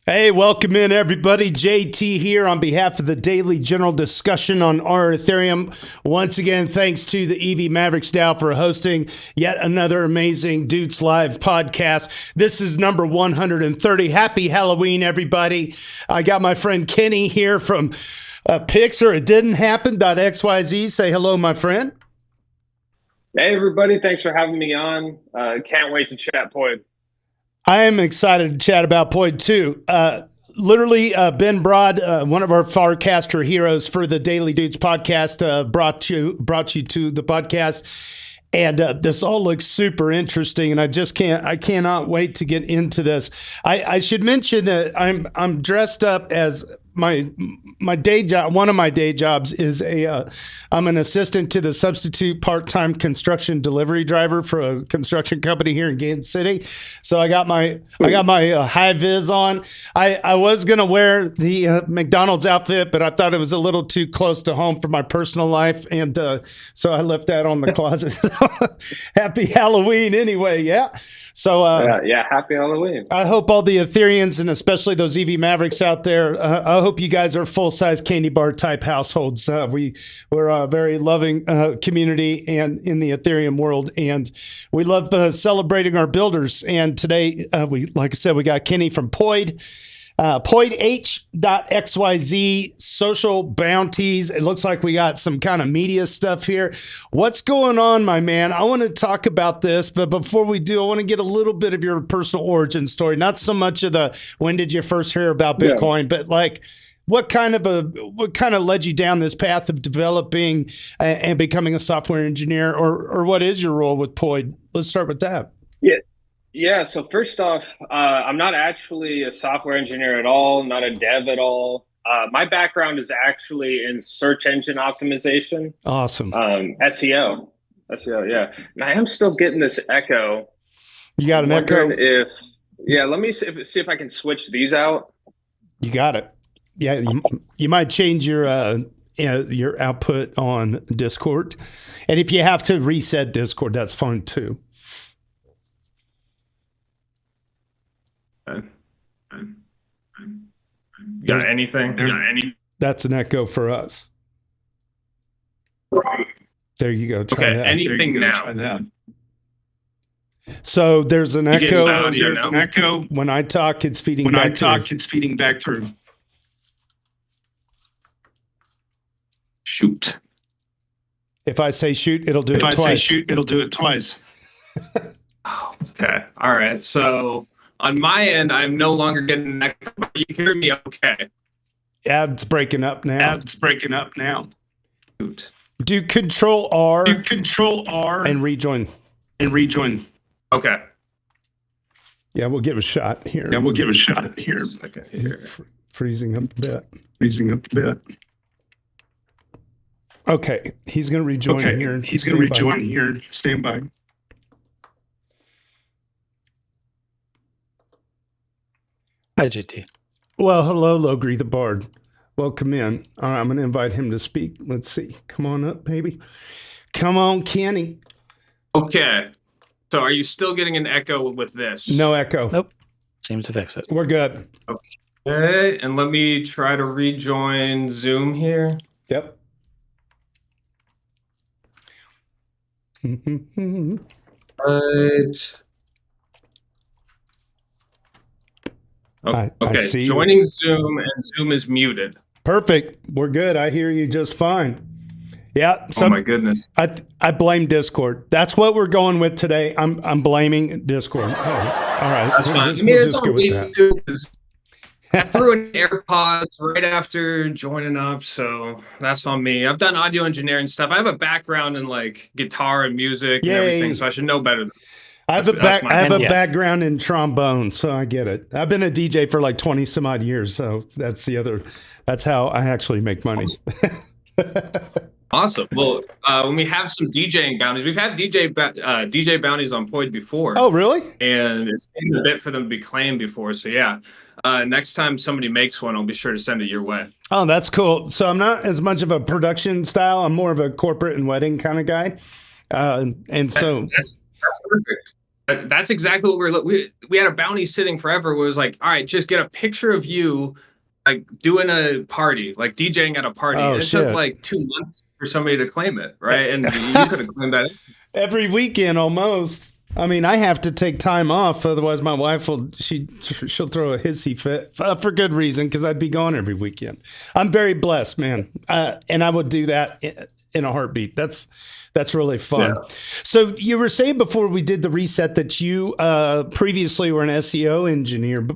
Hey, welcome in everybody. JT here on behalf of the daily general discussion on our Ethereum. Once again, thanks to the EV Mavericks DAO for hosting yet another amazing Doots Live podcast. This is number 130. Happy Halloween, everybody. I got my friend Kenny here from Pics or it didn't happen.xyz. Say hello, my friend. Hey, everybody. Thanks for having me on. Can't wait to chat poidh. I am excited to chat about poidh too. Literally, Ben Broad, one of our Farcaster heroes for the Daily Dudes podcast, brought you to the podcast, and this all looks super interesting. And I cannot wait to get into this. I should mention that I'm dressed up as my day job. One of my day jobs is I'm an assistant to the substitute part-time construction delivery driver for a construction company here in Kansas City. So I got my high vis on. I was gonna wear the McDonald's outfit, but I thought it was a little too close to home for my personal life, and so I left that on the closet. Happy Halloween, anyway. Yeah. So happy Halloween. I hope all the Ethereans and especially those EV Mavericks out there, I hope you guys are full-size candy bar type households. We're a very loving community and in the Ethereum world, and we love celebrating our builders. And today, like I said, we got Kenny from poidh. Poidh.xyz, social bounties. It looks like we got some kind of media stuff here. What's going on, my man? I want to talk about this, but before we do, I want to get a little bit of your personal origin story. Not so much of the when did you first hear about Bitcoin, but like what kind of led you down this path of developing and becoming a software engineer, or what is your role with poidh? Let's start with that. Yeah. So first off, I'm not actually a software engineer at all, not a dev at all. My background is actually in search engine optimization. Awesome. SEO, yeah. And I am still getting this echo. You got an echo? Let me see if I can switch these out. You got it. Yeah, you might change your output on Discord. And if you have to reset Discord, that's fine too. Got anything? That's an echo for us. There you go. Try that. Anything now? So there's an echo. There's an echo. When I talk, it's feeding back through. Shoot. If I say shoot, it'll do it twice. If I say shoot, it'll do it twice. Okay. All right. So on my end, I'm no longer getting an echo, but you hear me okay. Yeah, it's breaking up now. Shoot. Do Control R. And rejoin. Okay. Yeah, we'll give a shot here. Okay. Here. Freezing up a bit. Okay, he's going to rejoin here. Stand by. Hi, JT. Well, hello, Logri the Bard. Welcome in. All right, I'm going to invite him to speak. Let's see. Come on up, baby. Come on, Kenny. Okay. So are you still getting an echo with this? No echo. Nope. Seems to fix it. We're good. Okay. And let me try to rejoin Zoom here. Yep. Right. I see joining Zoom, and Zoom is muted. Perfect. We're good. I hear you just fine. Yeah. Oh my goodness. I blame Discord. That's what we're going with today. I'm blaming Discord. All right. That's fine. We'll just go with that. I threw in AirPods right after joining up, so that's on me. I've done audio engineering stuff. I have a background in like guitar and music and everything, so I should know better. I have a background in trombone, so I get it. I've been a DJ for like 20 some odd years, so that's how I actually make money. Awesome. Well, when we have some DJing bounties, we've had DJ bounties on poidh before. Oh, really? And it's been a bit for them to be claimed before. So yeah, next time somebody makes one, I'll be sure to send it your way. Oh, that's cool. So I'm not as much of a production style. I'm more of a corporate and wedding kind of guy. And so that's perfect. That's exactly what we had a bounty sitting forever. Where it was like, all right, just get a picture of you like doing a party, like DJing at a party. Oh, and it shit. took like 2 months for somebody to claim it, right? And you could have claimed that every weekend almost. I mean, I have to take time off, otherwise my wife she'll throw a hissy fit for good reason, because I'd be gone every weekend. I'm very blessed, man, and I would do that in a heartbeat. That's really fun. Yeah. So you were saying before we did the reset that you previously were an SEO engineer.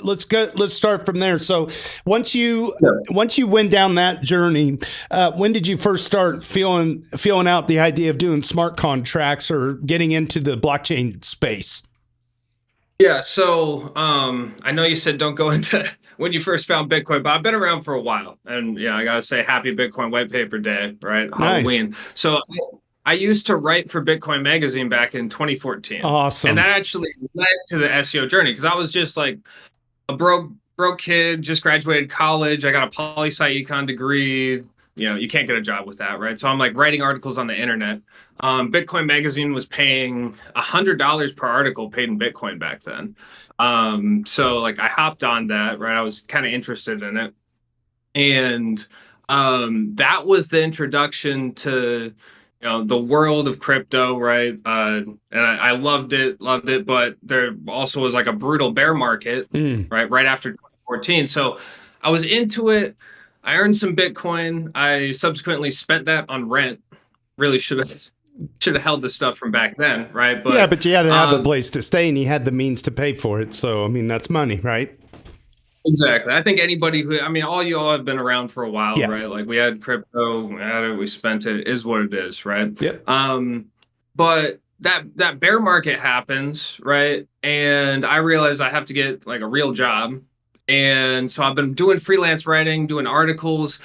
Let's start from there. So once you went down that journey, when did you first start feeling out the idea of doing smart contracts or getting into the blockchain space? Yeah. So I know you said don't go into when you first found Bitcoin, but I've been around for a while, and I gotta say, happy Bitcoin White Paper Day, right? Nice. Halloween. So I used to write for Bitcoin Magazine back in 2014. Awesome. And that actually led to the SEO journey, because I was just like a broke kid, just graduated college. I got a poli-sci econ degree. You can't get a job with that, right? So I'm like writing articles on the internet. Bitcoin Magazine was paying $100 per article paid in Bitcoin back then. So like I hopped on that, right? I was kind of interested in it. And that was the introduction to the world of crypto, right? And I loved it, but there also was like a brutal bear market, right after 2014. So I was into it. I earned some Bitcoin. I subsequently spent that on rent. Really should have held the stuff from back then, right? But yeah, but you had to have a place to stay, and you had the means to pay for it. So I mean, that's money, right? Exactly. I think anybody all you all have been around for a while, right? Like we had crypto, we had it, we spent it, is what it is, right? Yep. But that bear market happens, right? And I realized I have to get like a real job. And so I've been doing freelance writing, doing articles.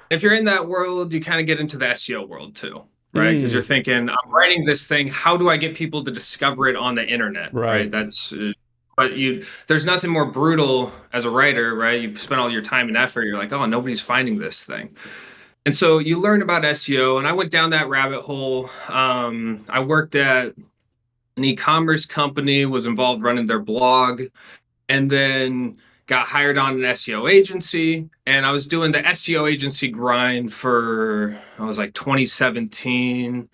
If you're in that world, you kind of get into the SEO world too, right? Because you're thinking, I'm writing this thing, how do I get people to discover it on the internet, right? But there's nothing more brutal as a writer, right? You spend all your time and effort. You're like, oh, nobody's finding this thing. And so you learn about SEO, and I went down that rabbit hole. I worked at an e-commerce company, was involved running their blog, and then got hired on an SEO agency. And I was doing the SEO agency grind for, I was like 2017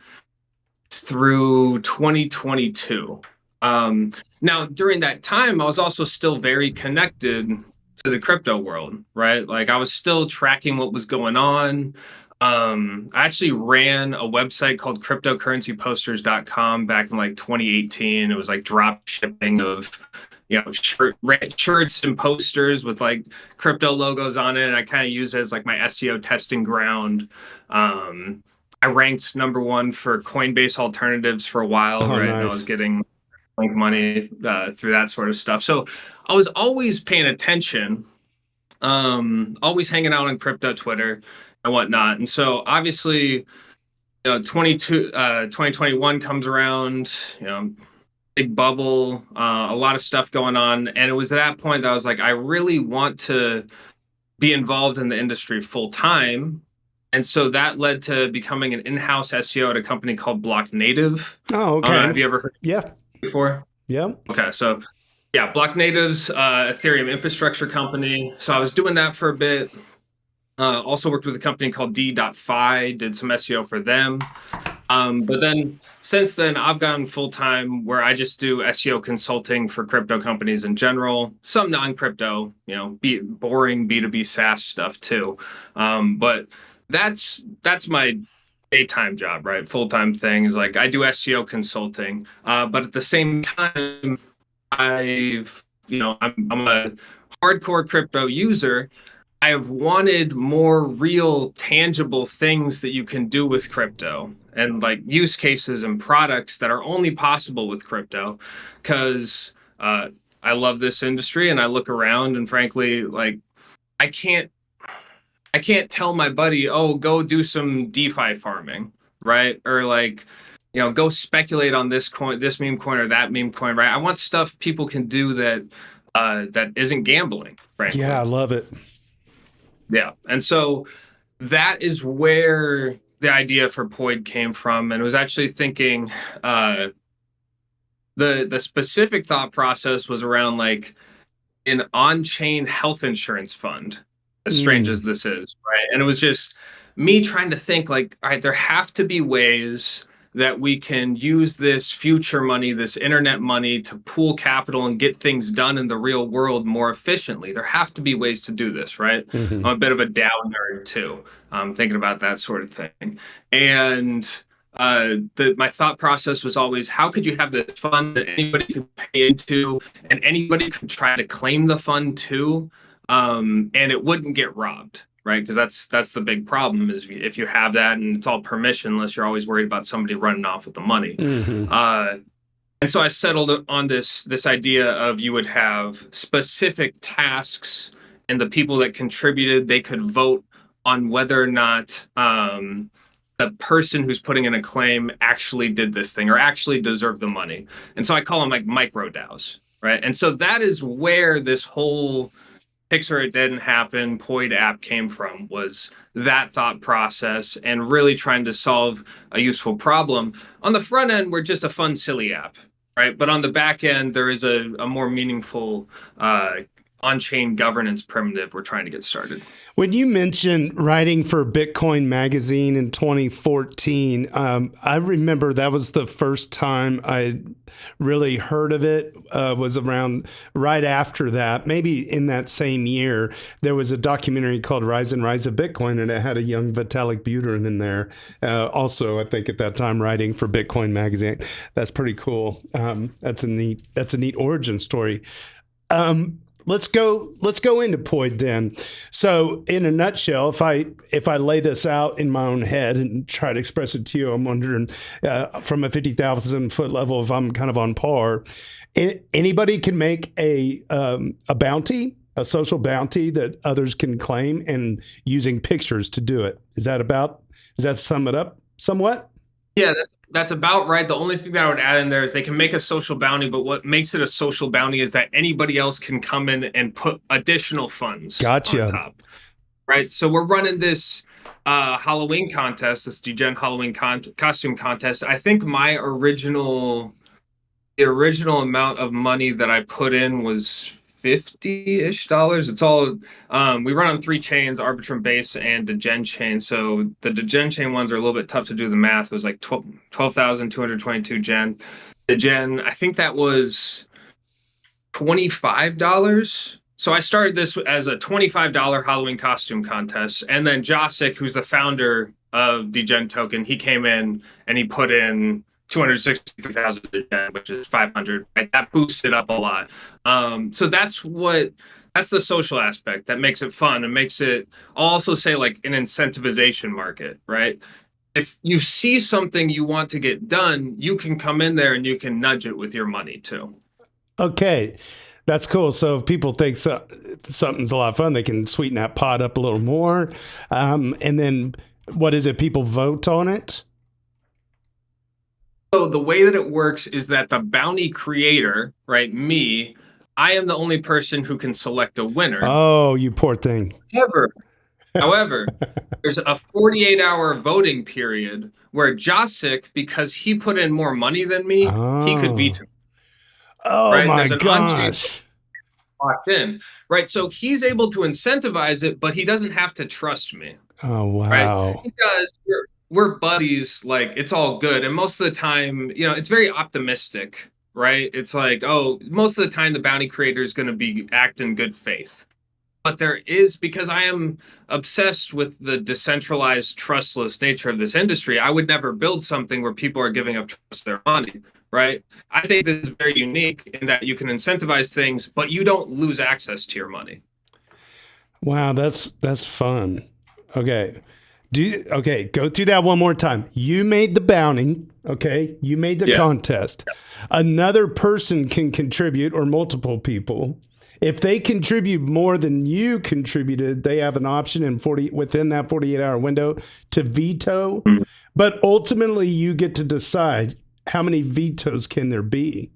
through 2022. Now, during that time, I was also still very connected to the crypto world, right? Like I was still tracking what was going on. I actually ran a website called cryptocurrencyposters.com back in like 2018. It was like drop shipping of, shirts and posters with like crypto logos on it. And I kind of used it as like my SEO testing ground. I ranked #1 for Coinbase alternatives for a while, right? Nice. And I was getting link money through that sort of stuff. So I was always paying attention, always hanging out on crypto Twitter and whatnot. And so obviously, 2021 comes around, big bubble, a lot of stuff going on. And it was at that point that I was like, I really want to be involved in the industry full time. And so that led to becoming an in-house SEO at a company called Block Native. Oh, okay. Have you ever heard of it before? Yeah. Okay. So yeah, Block Native's Ethereum infrastructure company. So I was doing that for a bit. Also worked with a company called D.Fi, did some SEO for them. But then since then, I've gone full time where I just do SEO consulting for crypto companies in general, some non-crypto, boring B2B SaaS stuff too. But that's my daytime job, right? Full-time thing is like I do SEO consulting. But at the same time, I'm a hardcore crypto user. I have wanted more real, tangible things that you can do with crypto and like use cases and products that are only possible with crypto, because I love this industry and I look around and frankly, like I can't tell my buddy, oh, go do some DeFi farming, right? Or like, go speculate on this coin, this meme coin or that meme coin, right? I want stuff people can do that isn't gambling, frankly. Yeah, I love it. Yeah. And so that is where the idea for Poidh came from. And it was actually thinking, The specific thought process was around like an on-chain health insurance fund, as strange as this is, right? And it was just me trying to think like, all right, there have to be ways that we can use this future money, this internet money, to pool capital and get things done in the real world more efficiently. There have to be ways to do this, right? I'm a bit of a DAO nerd too, thinking about that sort of thing. And my thought process was always, how could you have this fund that anybody could pay into and anybody could try to claim the fund too, and it wouldn't get robbed, right? Because that's the big problem is if you have that and it's all permissionless, you're always worried about somebody running off with the money. And so I settled on this idea of you would have specific tasks, and the people that contributed, they could vote on whether or not the person who's putting in a claim actually did this thing or actually deserved the money. And so I call them like micro DAOs, right? And so that is where this whole Pics or It Didn't Happen Poid app came from, was that thought process and really trying to solve a useful problem. On the front end, we're just a fun, silly app, right? But on the back end, there is a more meaningful on-chain governance primitive we're trying to get started. When you mentioned writing for Bitcoin Magazine in 2014, I remember that was the first time I really heard of it, was around right after that. Maybe in that same year, there was a documentary called Rise and Rise of Bitcoin, and it had a young Vitalik Buterin in there. Also, I think at that time, writing for Bitcoin Magazine. That's pretty cool. That's a neat origin story. Let's go into Poid then. So in a nutshell, if I lay this out in my own head and try to express it to you, I'm wondering from a 50,000 foot level if I'm kind of on par. Anybody can make a bounty, a social bounty that others can claim, and using pictures to do it. Does that sum it up somewhat? Yeah, that's about right. The only thing that I would add in there is they can make a social bounty, but what makes it a social bounty is that anybody else can come in and put additional funds on top. Right. So we're running this Halloween contest, this Degen Halloween costume contest. I think the original amount of money that I put in was $50-ish. It's all we run on 3 chains: Arbitrum Base and Degen chain. So the Degen chain ones are a little bit tough to do the math. It was like 12,222 gen. The Gen, I think that was $25. So I started this as a $25 Halloween costume contest, and then Josic, who's the founder of Degen Token, he came in and he put in 263,000, which is 500. Right? That boosts it up a lot. So that's the social aspect that makes it fun and makes it, I'll also say, like an incentivization market, right? If you see something you want to get done, you can come in there and you can nudge it with your money too. Okay. That's cool. So if people think something's a lot of fun, they can sweeten that pot up a little more. And then what is it? People vote on it? So the way that it works is that the bounty creator, right, me, I am the only person who can select a winner. Oh, you poor thing. However, there's a 48-hour voting period where Josic, because he put in more money than me, he could veto. Oh, right? my There's an gosh. Locked in, right? So he's able to incentivize it, but he doesn't have to trust me. Oh, wow. Right? Because we're buddies, like it's all good. And most of the time, it's very optimistic, right? It's like, oh, most of the time the bounty creator is going to be act in good faith. But there is, because I am obsessed with the decentralized, trustless nature of this industry, I would never build something where people are giving up trust their money, right? I think this is very unique in that you can incentivize things, but you don't lose access to your money. Wow, that's fun. Okay. Go through that one more time. You made the bounty. Okay. You made the contest. Yeah. Another person can contribute, or multiple people. If they contribute more than you contributed, they have an option within that 48-hour window to veto. Mm-hmm. But ultimately, you get to decide how many vetoes can there be.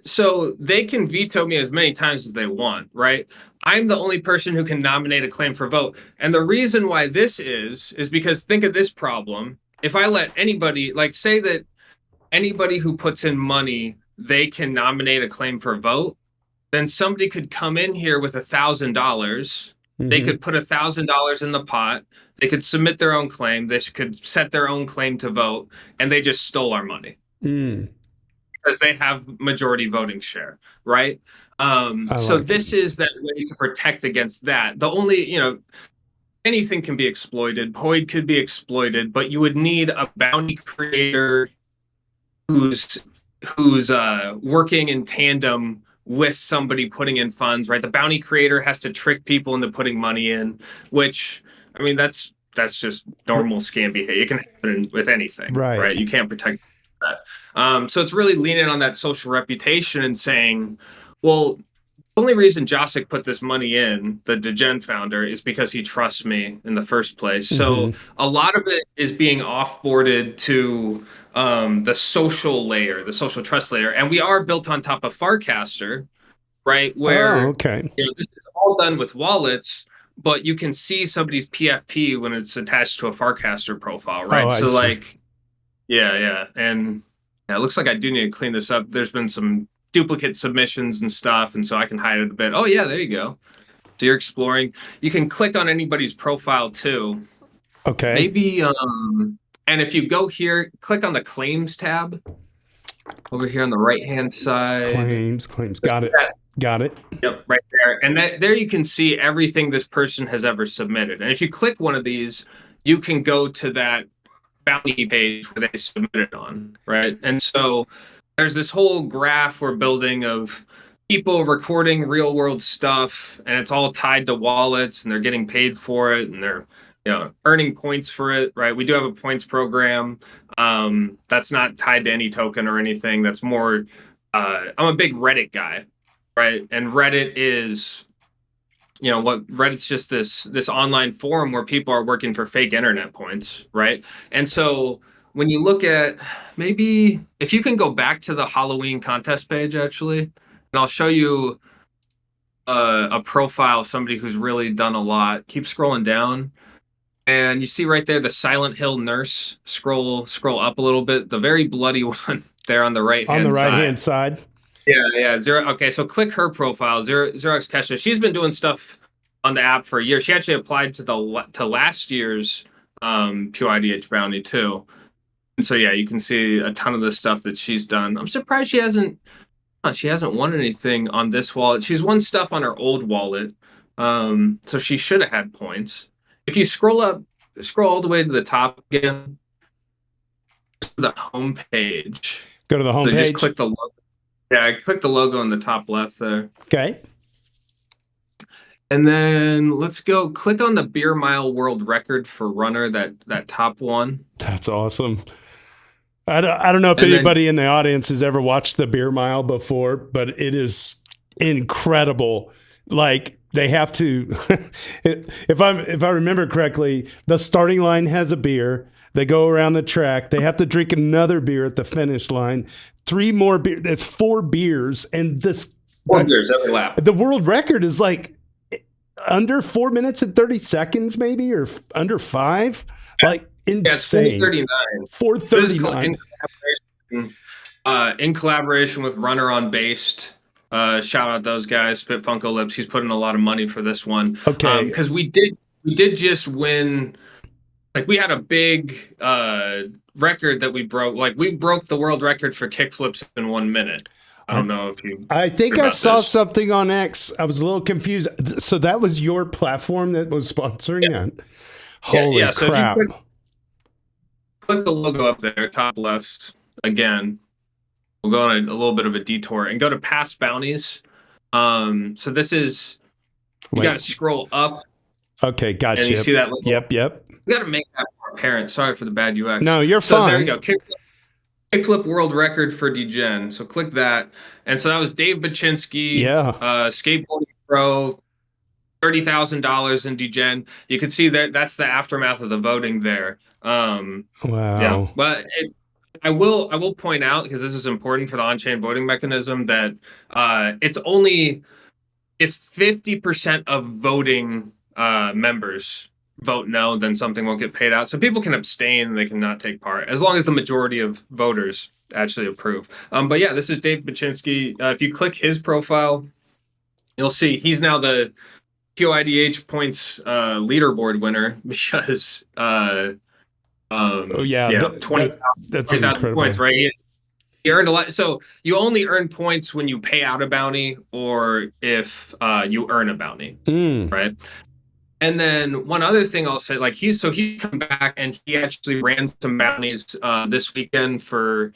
So they can veto me as many times as they want, right? I'm the only person who can nominate a claim for vote. And the reason why this is because think of this problem. If I let anybody, like say that anybody who puts in money, they can nominate a claim for a vote. Then somebody could come in here with $1,000. They could put $1,000 in the pot. They could submit their own claim. They could set their own claim to vote, and they just stole our money because they have majority voting share, right? So this is that way to protect against that. The only, anything can be exploited. Poidh could be exploited, but you would need a bounty creator who's working in tandem with somebody putting in funds, right? The bounty creator has to trick people into putting money in, which, I mean, that's just normal scam behavior. It can happen with anything, right? You can't protect that. So it's really leaning on that social reputation and saying, well, the only reason Jacek put this money in, the Degen founder, is because he trusts me in the first place. So a lot of it is being offboarded to the social layer, the social trust layer. And we are built on top of Farcaster, right? Where this is all done with wallets, but you can see somebody's PFP when it's attached to a Farcaster profile, right? So like, and it looks like I do need to clean this up. There's been some duplicate submissions and stuff, and so I can hide it a bit. Oh yeah, there you go. So you're exploring. You can click on anybody's profile too. Okay. Maybe and if you go here, click on the claims tab over here on the right hand side. Claims. Got it. Yep, right there. And there you can see everything this person has ever submitted. And if you click one of these, you can go to that bounty page where they submitted on, right? And so there's this whole graph we're building of people recording real world stuff, and it's all tied to wallets, and they're getting paid for it, and they're earning points for it, right? We do have a points program that's not tied to any token or anything. That's more I'm a big Reddit guy, right? And Reddit is Reddit's just this online forum where people are working for fake internet points, right? And so when you look at, maybe if you can go back to the Halloween contest page, actually, and I'll show you a profile of somebody who's really done a lot. Keep scrolling down, and you see right there the Silent Hill nurse. Scroll up a little bit. The very bloody one there on the right hand side. On the right hand side. Yeah. Zero. Okay, so click her profile. Xerox Kesha. She's been doing stuff on the app for a year. She actually applied to last year's poidh bounty too. And so you can see a ton of the stuff that she's done. I'm surprised she hasn't won anything on this wallet. She's won stuff on her old wallet. So she should have had points. If you scroll all the way to the top again, to the home page. Go to the home page. Just click the logo. Yeah, click the logo on the top left there. Okay. And then let's go click on the beer mile world record for runner, that top one. That's awesome. I don't know if anybody in the audience has ever watched the beer mile before, but it is incredible. Like, they have to, if I remember correctly, the starting line has a beer. They go around the track. They have to drink another beer at the finish line. 3 more beers. It's 4 beers. And this 4 beers every lap. The world record is like under 4 minutes and 30 seconds, maybe, or under 5. Like, insane. Yeah, 4:39. 4:39. In collaboration with Runner on Based. Shout out those guys. Spit Funko Lips. He's putting a lot of money for this one. Okay. Because we did just win. Like, we had a big record that we broke. Like, we broke the world record for kickflips in 1 minute. I don't know if you. I think I saw something on X. I was a little confused. So that was your platform that was sponsoring that? Holy crap. So if you click the logo up there, top left again. We'll go on a little bit of a detour and go to past bounties. So this is, you got to scroll up. Okay, gotcha. And you see that logo? Yep. We got to make that more apparent. Sorry for the bad UX. No, you're fine. There you go. Kickflip world record for Degen. So click that. And so that was Dave Baczynski, skateboarding pro, $30,000 in Degen. You can see that's the aftermath of the voting there. Wow. Yeah, but I will point out, because this is important for the on-chain voting mechanism, that it's only if 50% of voting members vote no, then something won't get paid out. So people can abstain, they cannot take part, as long as the majority of voters actually approve. But yeah, this is Dave Baczynski. If you click his profile, you'll see he's now the poidh points leaderboard winner because Oh yeah, 20,000 points, right? He earned a lot. So you only earn points when you pay out a bounty or if you earn a bounty, right? And then one other thing I'll say, like he come back and he actually ran some bounties this weekend for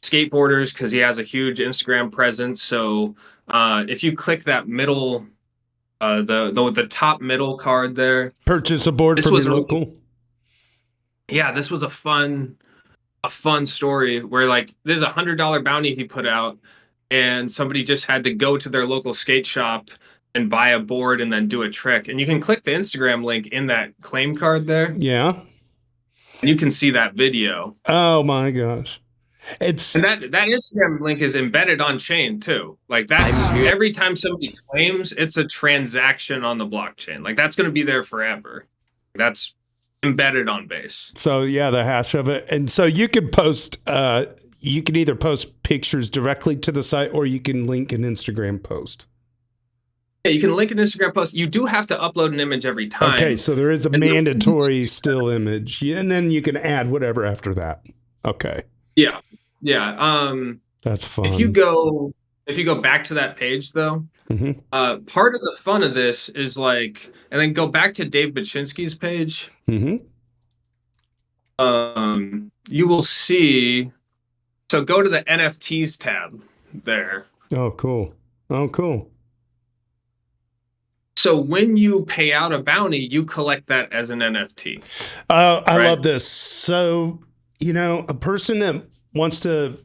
skateboarders because he has a huge Instagram presence. So if you click that middle, the top middle card there, purchase a board from your local. Yeah, this was a fun story where like there's $100 bounty he put out, and somebody just had to go to their local skate shop and buy a board and then do a trick. And you can click the Instagram link in that claim card there. Yeah. And you can see that video. Oh my gosh. And that Instagram link is embedded on chain too. Like that's every time somebody claims, it's a transaction on the blockchain. Like that's going to be there forever. That's embedded on base. So yeah, the hash of it. And so you can post, you can either post pictures directly to the site or you can link an Instagram post. Yeah, you can link an Instagram post. You do have to upload an image every time. Okay, so there is a mandatory still image, and then you can add whatever after that. Okay. Yeah. That's fun. If you go back to that page though, part of the fun of this is like, and then go back to Dave Baczynski's page. You will see. So go to the NFTs tab there. Oh, cool. So when you pay out a bounty, you collect that as an NFT. I love this. So, a person that wants to,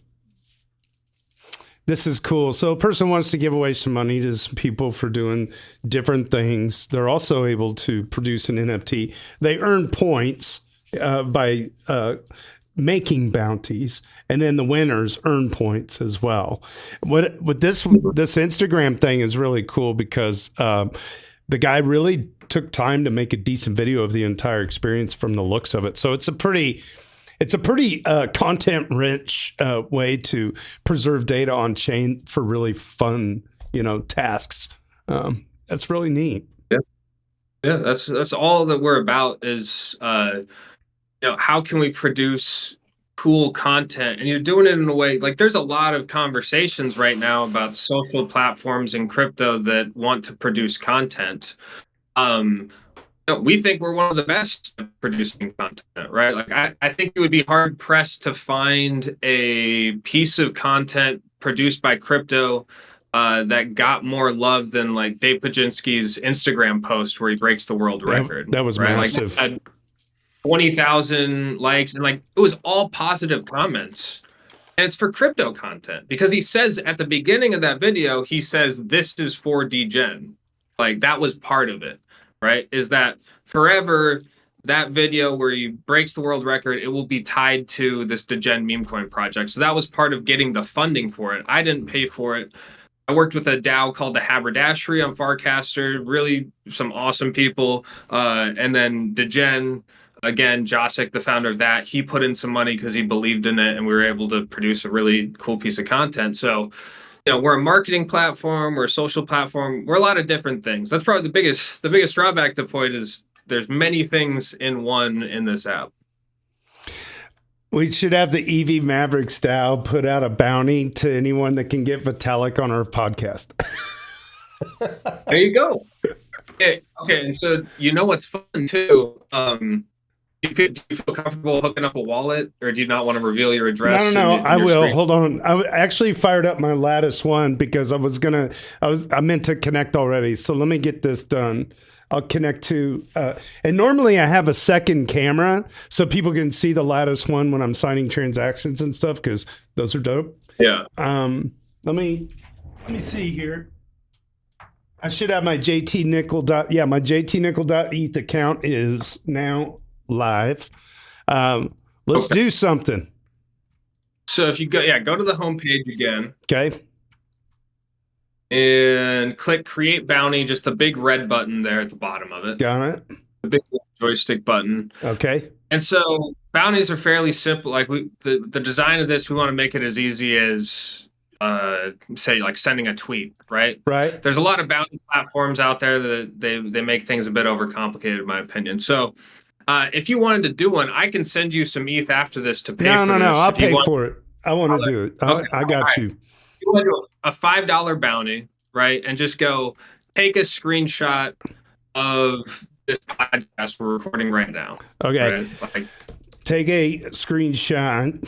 this is cool. So a person wants to give away some money to some people for doing different things. They're also able to produce an NFT. They earn points by making bounties, and then the winners earn points as well. What this Instagram thing is really cool because the guy really took time to make a decent video of the entire experience from the looks of it. So it's a pretty content rich way to preserve data on chain for really fun, tasks. That's really neat. Yeah, that's all that we're about is how can we produce cool content, and you're doing it in a way like there's a lot of conversations right now about social platforms and crypto that want to produce content. We think we're one of the best at producing content, right? Like I think it would be hard pressed to find a piece of content produced by crypto that got more love than like Dave Baczynski's Instagram post where he breaks the world record. That was massive. Like, 20,000 likes, and like it was all positive comments, and it's for crypto content because he says at the beginning of that video, he says this is for degen. Like that was part of it, right? Is that forever that video where he breaks the world record, it will be tied to this degen meme coin project. So that was part of getting the funding for it. I didn't pay for it. I worked with a DAO called the Haberdashery on Farcaster, really some awesome people, and then degen. Again, Jacek, the founder of that, he put in some money because he believed in it, and we were able to produce a really cool piece of content. So, we're a marketing platform, we're a social platform, we're a lot of different things. That's probably the biggest drawback to Poidh is there's many things in one in this app. We should have the EV Mavericks DAO put out a bounty to anyone that can get Vitalik on our podcast. There you go. Okay, and so what's fun too? Do you feel comfortable hooking up a wallet, or do you not want to reveal your address? No, I will. Screen? Hold on. I actually fired up my Lattice one because I meant to connect already. So let me get this done. I'll connect to, and normally I have a second camera so people can see the Lattice one when I'm signing transactions and stuff because those are dope. Yeah. Let me see here. I should have my my jtnickel.eth account is now live. Let's do something. So if you go to the homepage again. Okay. And click create bounty, just the big red button there at the bottom of it. Got it. big joystick button. Okay. And so bounties are fairly simple. Like the design of this, we want to make it as easy as say like sending a tweet, right? Right. There's a lot of bounty platforms out there that they make things a bit overcomplicated, in my opinion. So if you wanted to do one, I can send you some ETH after this to pay for this. No. I'll If you pay want- for it. I want to do it. Okay. I got you. You want to do a $5 bounty, right? And just go take a screenshot of this podcast we're recording right now. Okay. Right? Like, Take a screenshot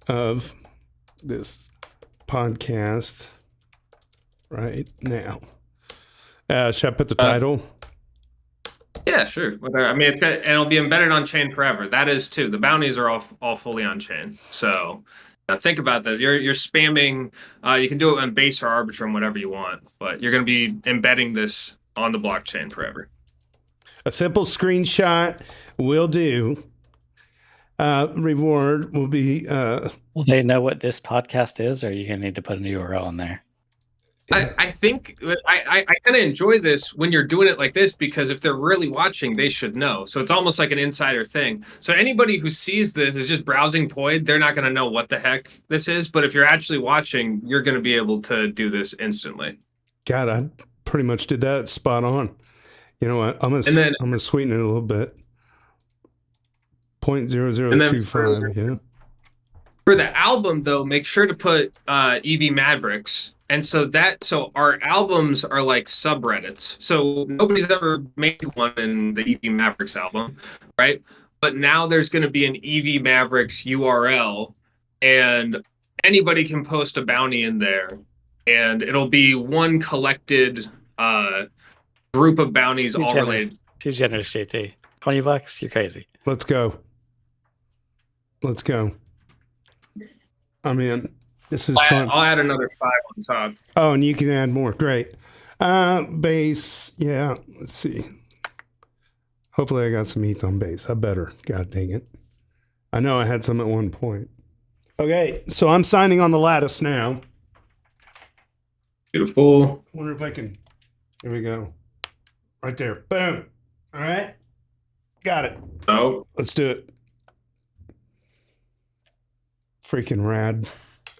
of this podcast right now. Should I put the title? yeah, sure. I mean, it's got, and it'll be embedded on chain forever. That is too. The bounties are all fully on chain. So think about that. You're spamming. You can do it on Base or Arbitrum, whatever you want, but you're going to be embedding this on the blockchain forever. A simple screenshot will do. Reward will be. Will they know what this podcast is, or are you going to need to put a URL in there? I think I kind of enjoy this when you're doing it like this, because if they're really watching, they should know. So it's almost like an insider thing. So anybody who sees this is just browsing Poid, they're not going to know what the heck this is. But if you're actually watching, you're going to be able to do this instantly. God, I pretty much did that spot on. You know what? I'm gonna sweeten it a little bit. 0.0025. Yeah. For the album, though, make sure to put EV Mavericks. And so our albums are like subreddits. So nobody's ever made one in the EV Mavericks album, right? But now there's going to be an EV Mavericks URL, and anybody can post a bounty in there, and it'll be one collected group of bounties all related. Too generous, JT. $20? You're crazy. Let's go. I'm in. This is fun. I'll add another 5 on top. Oh, and you can add more. Great. Base. Yeah. Let's see. Hopefully I got some ETH on base. I better. God dang it. I know I had some at one point. Okay. So I'm signing on the lattice now. Beautiful. I wonder if I can. Here we go. Right there. Boom. All right. Got it. Oh. Let's do it. Freaking rad.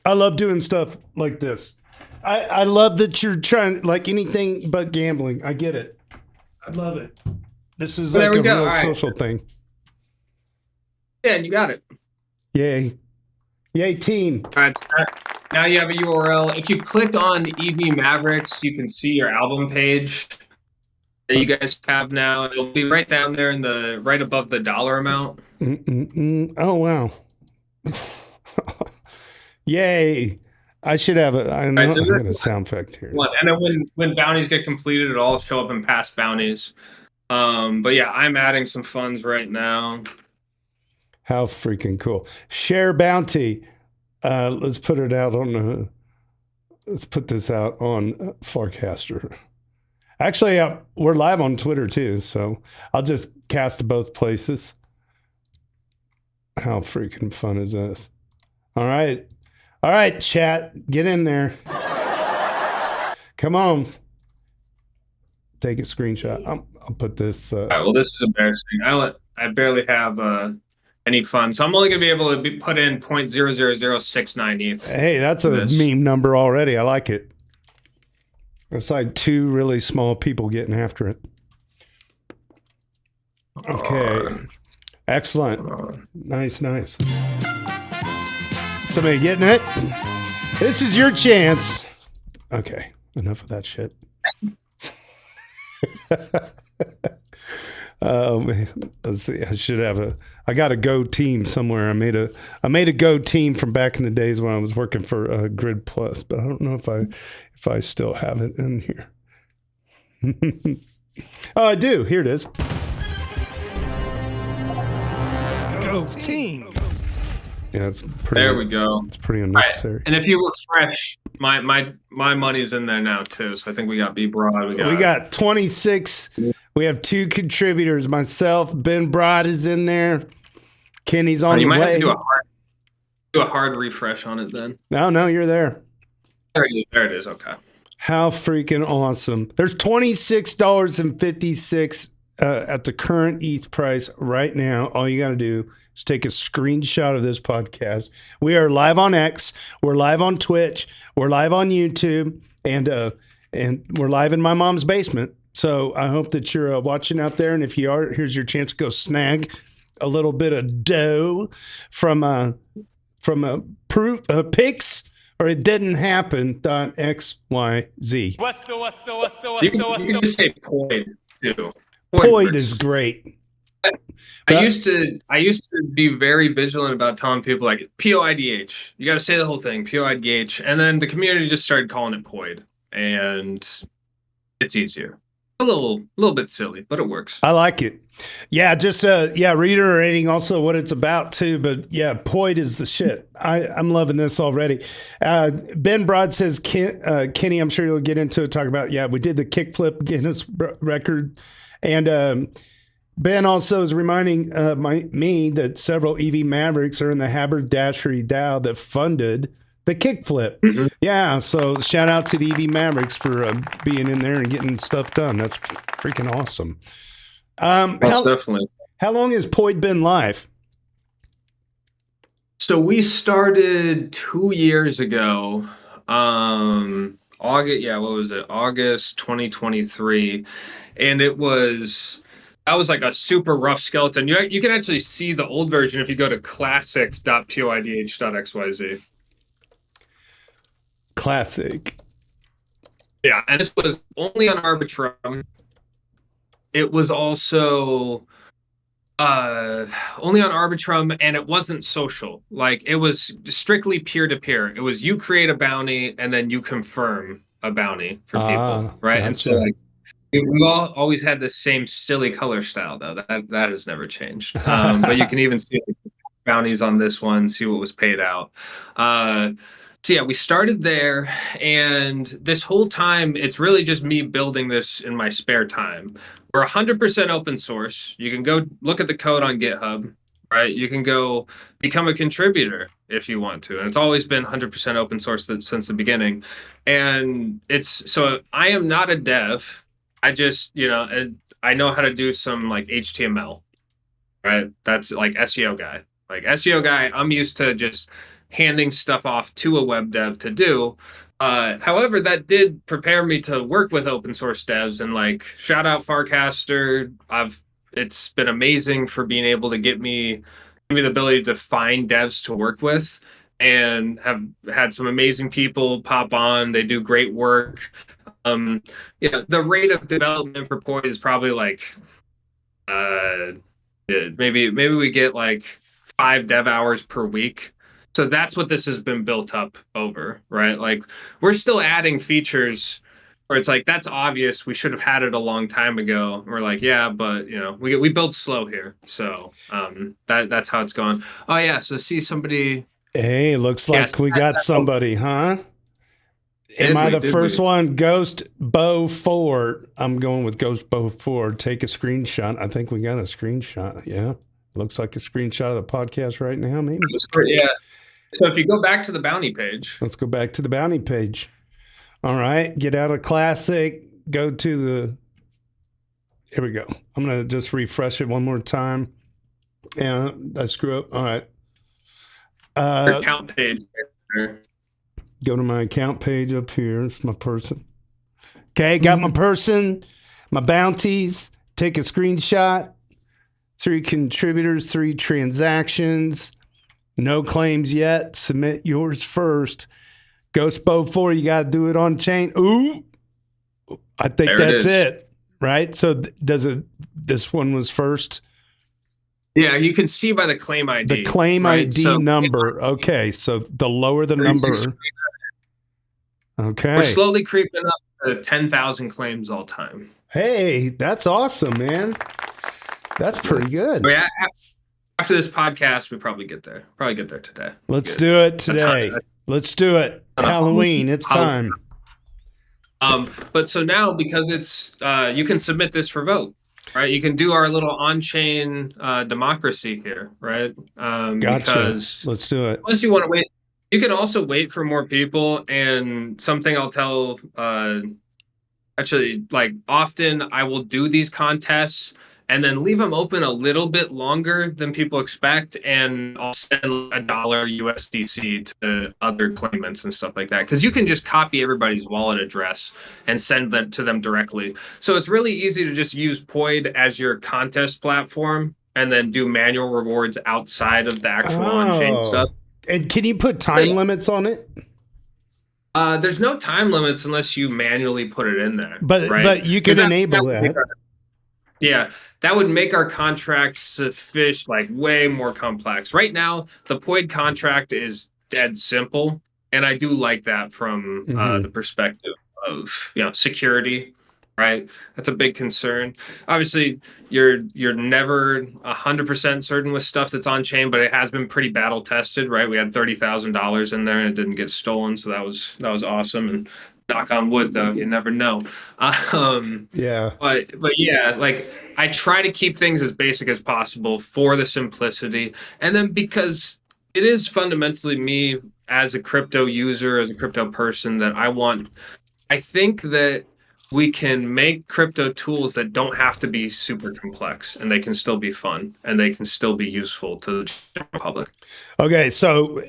I love doing stuff like this. I love that you're trying, like anything but gambling. I get it. I love it. This is like a real social thing. Yeah, you got it. Yay. Yay, team. All right. So now you have a URL. If you click on EV Mavericks, you can see your album page that you guys have now. It'll be right down there right above the dollar amount. Oh, wow. Yay. I should have I know, I'm going to sound effect here. And then when bounties get completed, it'll all show up in past bounties. But yeah, I'm adding some funds right now. How freaking cool. Share bounty. Let's put it out on let's put this out on Farcaster. Actually, we're live on Twitter too, so I'll just cast to both places. How freaking fun is this? All right, chat, get in there. Come on. Take a screenshot. I'll put this. All right, well, this is embarrassing. I barely have any funds, so I'm only going to be able to put in 0.00069 ETH. Hey, that's a meme number already. I like it. It's like 2 really small people getting after it. Okay. Excellent. Nice. Somebody getting it? This is your chance. Okay. Enough of that shit. Oh man. Let's see. I got a Go team somewhere. I made a Go team from back in the days when I was working for Grid Plus, but I don't know if I still have it in here. Oh, I do. Here it is. Go team. Yeah, it's pretty. There we go. It's pretty unnecessary. Right. And if you refresh, my money's in there now too. So I think we got B Broad. We got 26. We have 2 contributors. Myself, Ben Broad is in there. Kenny's on the way. You might have to do a hard refresh on it then. No, you're there. There it is. Okay. How freaking awesome! There's $26.56 at the current ETH price right now, all you got to do is take a screenshot of this podcast. We are live on X. We're live on Twitch. We're live on YouTube. And we're live in my mom's basement. So I hope that you're watching out there. And if you are, here's your chance to go snag a little bit of dough from a Pics, or it didn't happen.xyz. You can just say poidh too. Poidh is great. I used to be very vigilant about telling people like poidh. You got to say the whole thing, poidh, and then the community just started calling it poidh, and it's easier. A little bit silly, but it works. I like it. Yeah, just reiterating also what it's about too. But yeah, poidh is the shit. I'm loving this already. Ben Broad says, Kenny, I'm sure you'll get into it. Talk about we did the kickflip Guinness record, and Ben also is reminding me that several EV Mavericks are in the haberdashery DAO that funded the kickflip. Mm-hmm. Yeah, so shout out to the EV Mavericks for being in there and getting stuff done. That's freaking awesome. Definitely. How long has poidh been live? So we started 2 years ago. August 2023, and that was like a super rough skeleton. You can actually see the old version if you go to classic.poidh.xyz. Classic. Yeah, and this was only on Arbitrum. It was also only on Arbitrum, and it wasn't social. Like, it was strictly peer-to-peer. It was you create a bounty, and then you confirm a bounty for people, right? Gotcha. And so, like, we all always had the same silly color style, though. That has never changed. But you can even see bounties on this one, see what was paid out. So yeah, we started there, and this whole time, it's really just me building this in my spare time. We're 100% open source. You can go look at the code on GitHub, right? You can go become a contributor if you want to. And it's always been 100% open source since the beginning. And so I am not a dev. I just, I know how to do some like HTML, right? That's like SEO guy. Like SEO guy, I'm used to just handing stuff off to a web dev to do. However, that did prepare me to work with open source devs, and like shout out Farcaster. It's been amazing for being able to give me the ability to find devs to work with, and have had some amazing people pop on. They do great work. The rate of development for poidh is probably like maybe we get like 5 dev hours per week. So that's what this has been built up over, right? Like, we're still adding features where it's like, that's obvious. We should have had it a long time ago. We're like, yeah, but we build slow here. So that's how it's going. Oh yeah. So see somebody. Hey, looks like we got somebody, huh? Am I the first one? Ghost Bow 4. I'm going with Ghost Bow 4. Take a screenshot. I think we got a screenshot. Yeah. Looks like a screenshot of the podcast right now, maybe. Yeah. So if you go back to the bounty page. Let's go back to the bounty page. All right. Get out of Classic. Go to the... Here we go. I'm going to just refresh it one more time. Yeah, I screw up. All right. Account page. Go to my account page up here. It's my person. Okay, got my person, my bounties. Take a screenshot. 3 contributors, 3 transactions. No claims yet. Submit yours first. Ghost Bow 4, you got to do it on chain. Ooh, I think that's it, right? So this one was first? Yeah, you can see by the claim ID. The claim ID number. Okay, so the lower the number. Okay. We're slowly creeping up to 10,000 claims all time. Hey, that's awesome, man. That's pretty good. Oh, yeah. After this podcast, we probably get there. Probably get there today. Let's do it today. Let's do it. Halloween. It's time. But so now, because it's you can submit this for vote, right? You can do our little on-chain democracy here, right? Gotcha. Because let's do it. Unless you want to wait, you can also wait for more people. And something I'll tell, actually, like often I will do these contests and then leave them open a little bit longer than people expect, and I'll send $1 USDC to other claimants and stuff like that, because you can just copy everybody's wallet address and send that to them directly. So it's really easy to just use Poid as your contest platform and then do manual rewards outside of the actual on-chain stuff. And can you put time limits on it? There's no time limits unless you manually put it in there. But you can enable that. Yeah, that would make our contracts like way more complex. Right now, the Poid contract is dead simple, and I do like that from the perspective of security. Right, that's a big concern. Obviously, you're never 100% certain with stuff that's on chain, but it has been pretty battle tested. Right, we had $30,000 in there and it didn't get stolen, so that was awesome. And knock on wood, though, you never know. Yeah. But yeah, like I try to keep things as basic as possible for the simplicity, and then because it is fundamentally me as a crypto user, as a crypto person, that I think that we can make crypto tools that don't have to be super complex, and they can still be fun, and they can still be useful to the general public. Okay, so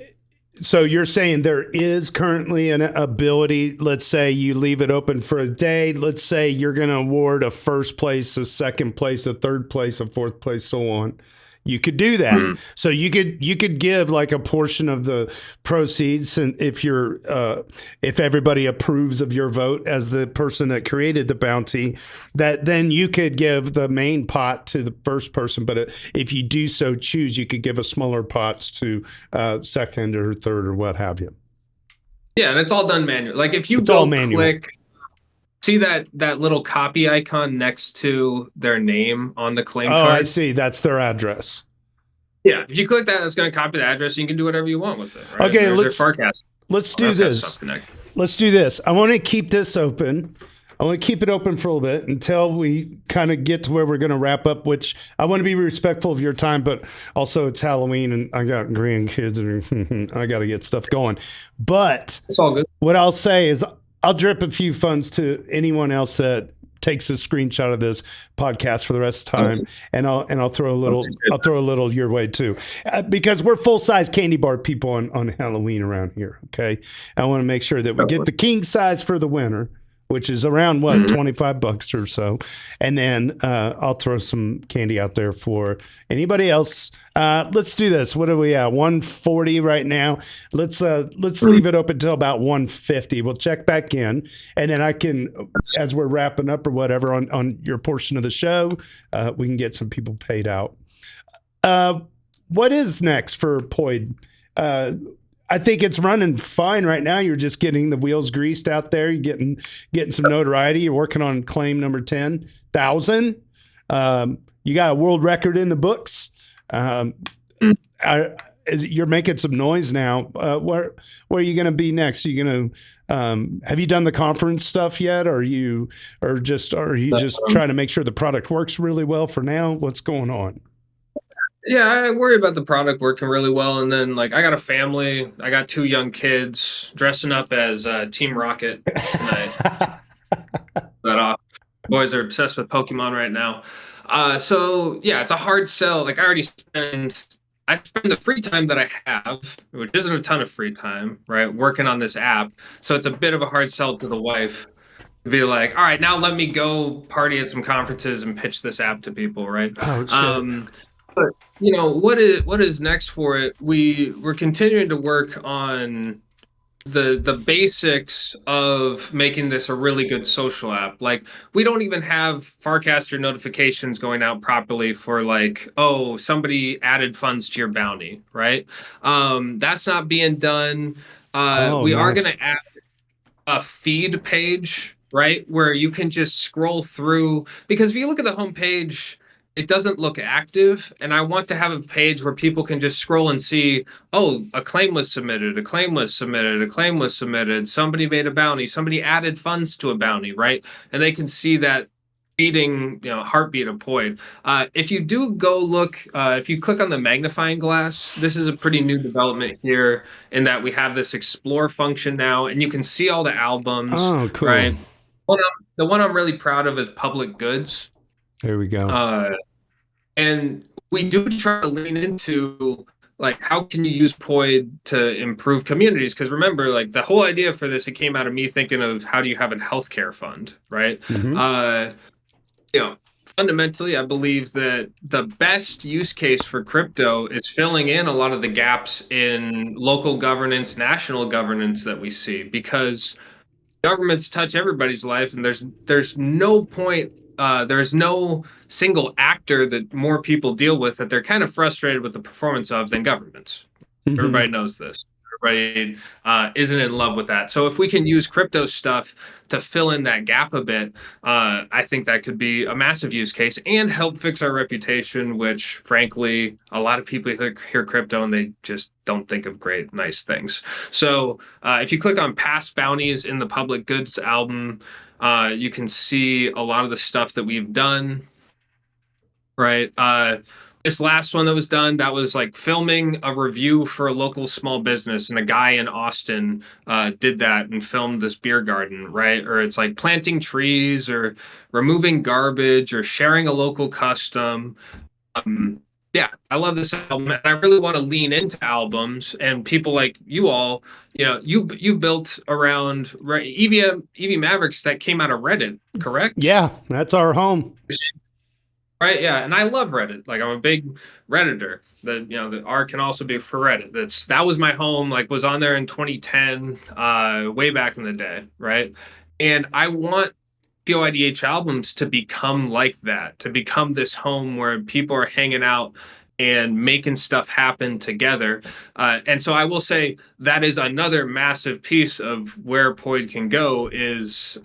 you're saying there is currently an ability, let's say you leave it open for a day, let's say you're going to award a first place, a second place, a third place, a fourth place, so on. You could do that. So you could give like a portion of the proceeds, and if everybody approves of your vote as the person that created the bounty, that then you could give the main pot to the first person. But if you do so choose, you could give a smaller pots to second or third or what have you. Yeah, and it's all done manually. Like if you go click, see that little copy icon next to their name on the claim card? Oh, I see. That's their address. Yeah. If you click that, it's going to copy the address. And you can do whatever you want with it. Right? Okay, let's do this. Let's do this. I want to keep this open. I want to keep it open for a little bit until we kind of get to where we're going to wrap up, which I want to be respectful of your time, but also it's Halloween and I got grandkids and I got to get stuff going. But it's all good. What I'll say is I'll drip a few funds to anyone else that takes a screenshot of this podcast for the rest of the time, and I'll throw a little your way too, because we're full size candy bar people on Halloween around here. Okay, I want to make sure that we get the king size for the winner, which is around $25 or so, and then I'll throw some candy out there for anybody else. Let's do this. What are we at? 140 right now. Let's leave it open till about 150. We'll check back in, and then I can, as we're wrapping up or whatever on your portion of the show, we can get some people paid out. What is next for Poid? I think it's running fine right now. You're just getting the wheels greased out there. You're getting some notoriety. You're working on claim number 10,000. You got a world record in the books. You're making some noise now. Where are you going to be next? Are you going to have you done the conference stuff yet? Or are you just trying to make sure the product works really well for now? What's going on? Yeah, I worry about the product working really well. And then, like, I got a family. I got 2 young kids dressing up as Team Rocket tonight. Boys are obsessed with Pokemon right now. So, yeah, it's a hard sell. Like, I spend the free time that I have, which isn't a ton of free time, right, working on this app. So it's a bit of a hard sell to the wife to be like, all right, now let me go party at some conferences and pitch this app to people, right? Oh, shit. But what is next for it? We're continuing to work on the basics of making this a really good social app. Like, we don't even have Farcaster notifications going out properly for like, oh, somebody added funds to your bounty, right? That's not being done. We are going to add a feed page, right, where you can just scroll through, because if you look at the homepage, it doesn't look active, and I want to have a page where people can just scroll and see, oh, a claim was submitted, a claim was submitted, a claim was submitted, somebody made a bounty, somebody added funds to a bounty, right? And they can see that beating, heartbeat of Poid. If you do go look, if you click on the magnifying glass, this is a pretty new development here in that we have this explore function now, and you can see all the albums. Oh, cool. Right? The one I'm really proud of is Public Goods. There we go. And we do try to lean into like how can you use Poid to improve communities? Because remember, like the whole idea for this, it came out of me thinking of how do you have a healthcare fund, right? You know, fundamentally, I believe that the best use case for crypto is filling in a lot of the gaps in local governance, national governance that we see, because governments touch everybody's life, and there's no point. There's no single actor that more people deal with that they're kind of frustrated with the performance of than governments. Everybody knows this. Everybody isn't in love with that. So if we can use crypto stuff to fill in that gap a bit, I think that could be a massive use case and help fix our reputation, which frankly, a lot of people hear crypto and they just don't think of great, nice things. So if you click on past bounties in the public goods album, you can see a lot of the stuff that we've done, right? This last one that was done, that was like filming a review for a local small business, and a guy in Austin did that and filmed this beer garden, right? Or it's like planting trees or removing garbage or sharing a local custom. Yeah, I love this album, and I really want to lean into albums and people like you all. You know, you built around right, EV Mavericks that came out of Reddit, correct? Yeah, that's our home. Right, yeah, and I love Reddit. Like I'm a big Redditor. The R can also be for Reddit. That was my home. Like was on there in 2010, way back in the day, right? And I want POIDH albums to become like that, to become this home where people are hanging out and making stuff happen together. And so I will say that is another massive piece of where Poid can go is,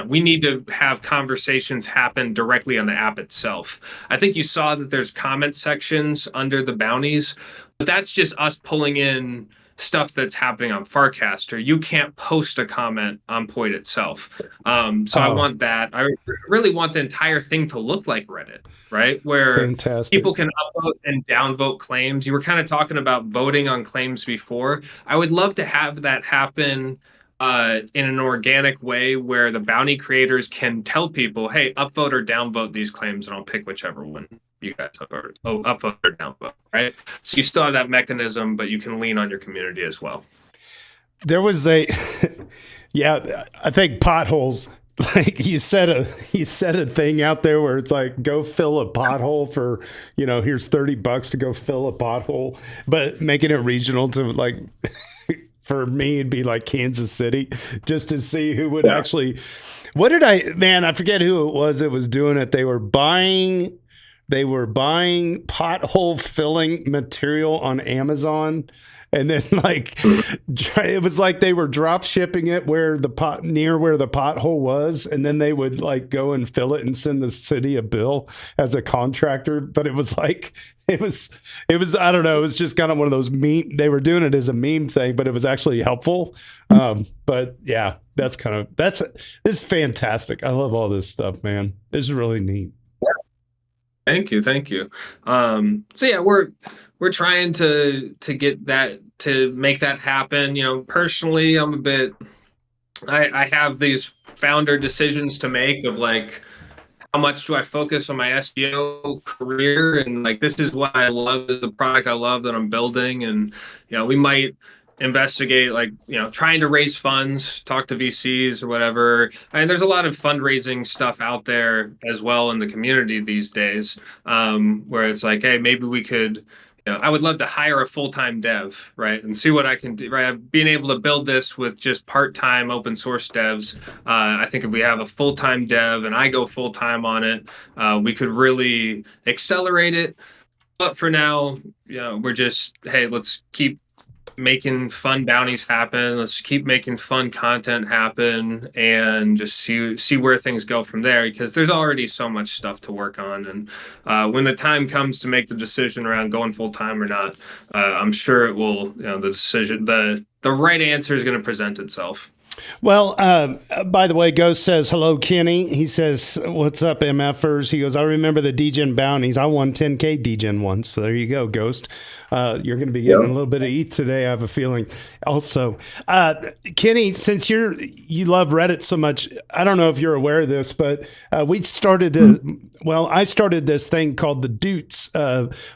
we need to have conversations happen directly on the app itself. I think you saw that there's comment sections under the bounties, but that's just us pulling in stuff that's happening on Farcaster. You can't post a comment on Poid itself. I want that. I really want the entire thing to look like Reddit, right? Where people can upvote and downvote claims. You were kind of talking about voting on claims before. I would love to have that happen in an organic way where the bounty creators can tell people, hey, upvote or downvote these claims, and I'll pick whichever one you guys upvote or downvote, right? So you still have that mechanism, but you can lean on your community as well. There was I think potholes. Like you said a thing out there where it's like, go fill a pothole for, here's $30 to go fill a pothole, but making it regional to like, for me, it'd be like Kansas City, just to see who would actually, I forget who it was doing it. They were buying pothole filling material on Amazon, and then like it was like they were drop shipping it near where the pothole was, and then they would like go and fill it and send the city a bill as a contractor. But it was like it was I don't know, it was just kind of one of those they were doing it as a meme thing, but it was actually helpful. But yeah, this is fantastic. I love all this stuff, man. This is really neat. Thank you. So yeah, we're trying to get that, to make that happen. Personally, I'm a bit, I have these founder decisions to make of like, how much do I focus on my SEO career? And like, this is what I love, is the product I love that I'm building. And, we might investigate like trying to raise funds, talk to VCs or whatever. And there's a lot of fundraising stuff out there as well in the community these days, where it's like, hey, maybe we could, I would love to hire a full-time dev, right, and see what I can do, right? Being able to build this with just part-time open source devs, I think if we have a full-time dev and I go full-time on it, we could really accelerate it. But for now, we're just, hey, let's keep making fun bounties happen. Let's keep making fun content happen, and just see where things go from there, because there's already so much stuff to work on. And when the time comes to make the decision around going full time or not, I'm sure it will. The decision, the right answer is going to present itself. Well, by the way, Ghost says, hello, Kenny. He says, what's up, MFers? He goes, I remember the DGen bounties. I won 10K DGen once. So there you go, Ghost. You're going to be getting a little bit of ETH today, I have a feeling. Also, Kenny, since you love Reddit so much, I don't know if you're aware of this, but we started I started this thing called the Doots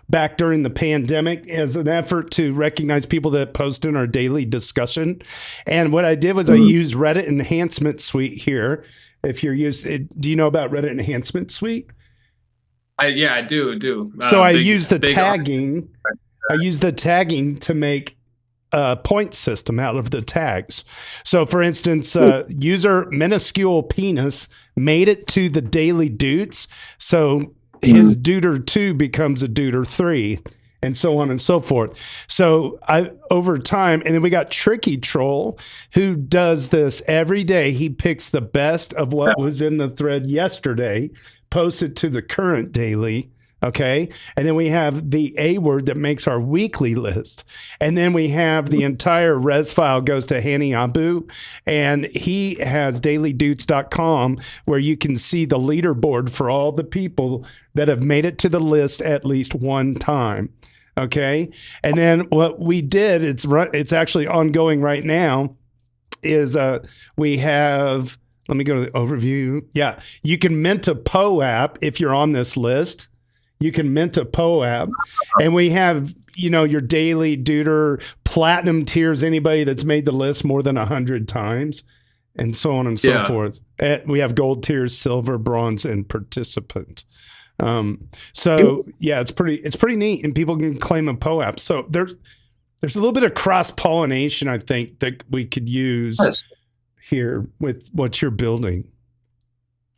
back during the pandemic as an effort to recognize people that post in our daily discussion. And what I did was I used Reddit Enhancement Suite here. If you're do you know about Reddit Enhancement Suite? I do. So I use the tagging. I use the tagging to make a point system out of the tags. So, for instance, user minuscule penis made it to the Daily Doots. So his Dooter 2 becomes a Dooter 3, and so on and so forth. So over time, and then we got Tricky Troll, who does this every day. He picks the best of what was in the thread yesterday, posts it to the current daily. Okay. And then we have the A word that makes our weekly list. And then we have the entire res file goes to Hani Abu, and he has dailydoots.com where you can see the leaderboard for all the people that have made it to the list at least one time. Okay. And then what we did, it's actually ongoing right now, is we have, let me go to the overview. Yeah. You can mint a POAP if you're on this list. You can mint a POAP, and we have, your daily Dooter platinum tiers, anybody that's made the list more than 100 times, and so on and so forth. And we have gold tiers, silver, bronze, and participant. It's pretty neat, and people can claim a POAP. So there's a little bit of cross pollination, I think, that we could use here with what you're building.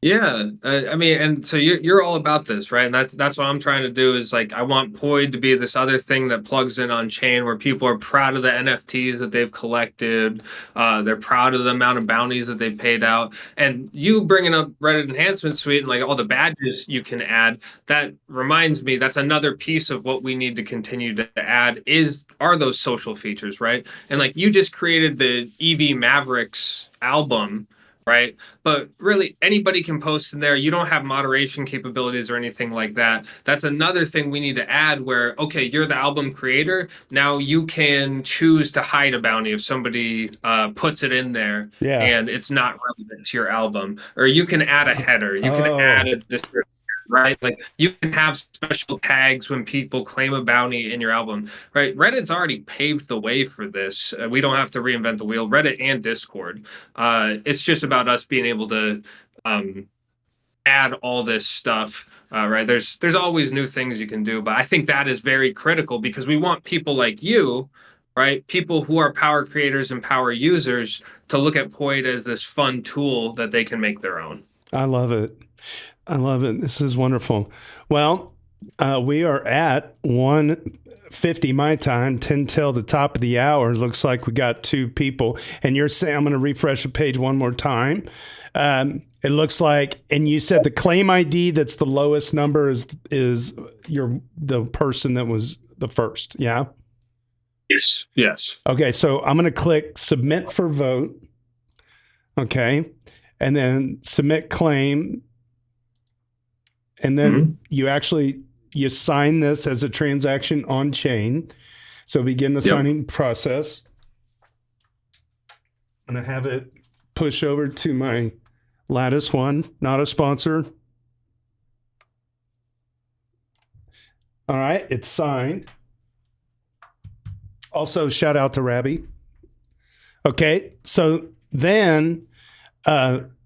Yeah, and so you're all about this, right? And that's what I'm trying to do is I want poidh to be this other thing that plugs in on chain where people are proud of the NFTs that they've collected. They're proud of the amount of bounties that they've paid out. And you bringing up Reddit Enhancement Suite and all the badges you can add, that reminds me that's another piece of what we need to continue to add are those social features, right? And you just created the EV Mavericks album, right? But really, anybody can post in there. You don't have moderation capabilities or anything like that. That's another thing we need to add where, okay, you're the album creator. Now you can choose to hide a bounty if somebody puts it in there and it's not relevant to your album. Or you can add a header. You can add a description. Right? You can have special tags when people claim a bounty in your album, right? Reddit's already paved the way for this. We don't have to reinvent the wheel. Reddit and Discord. It's just about us being able to add all this stuff. Right? There's always new things you can do, but I think that is very critical because we want people like you, right? People who are power creators and power users to look at poidh as this fun tool that they can make their own. I love it. This is wonderful. Well, we are at 1:50 my time, 10 till the top of the hour. Looks like we got two people. And you're saying, I'm going to refresh the page one more time. It looks like, and you said the claim ID that's the lowest number is the person that was the first. Yeah. Yes. Okay. So I'm going to click submit for vote. Okay. And then submit claim. And then you sign this as a transaction on chain. So begin the signing process. I'm going to have it push over to my Lattice one, not a sponsor. All right, it's signed. Also, shout out to Rabbi. Okay, so then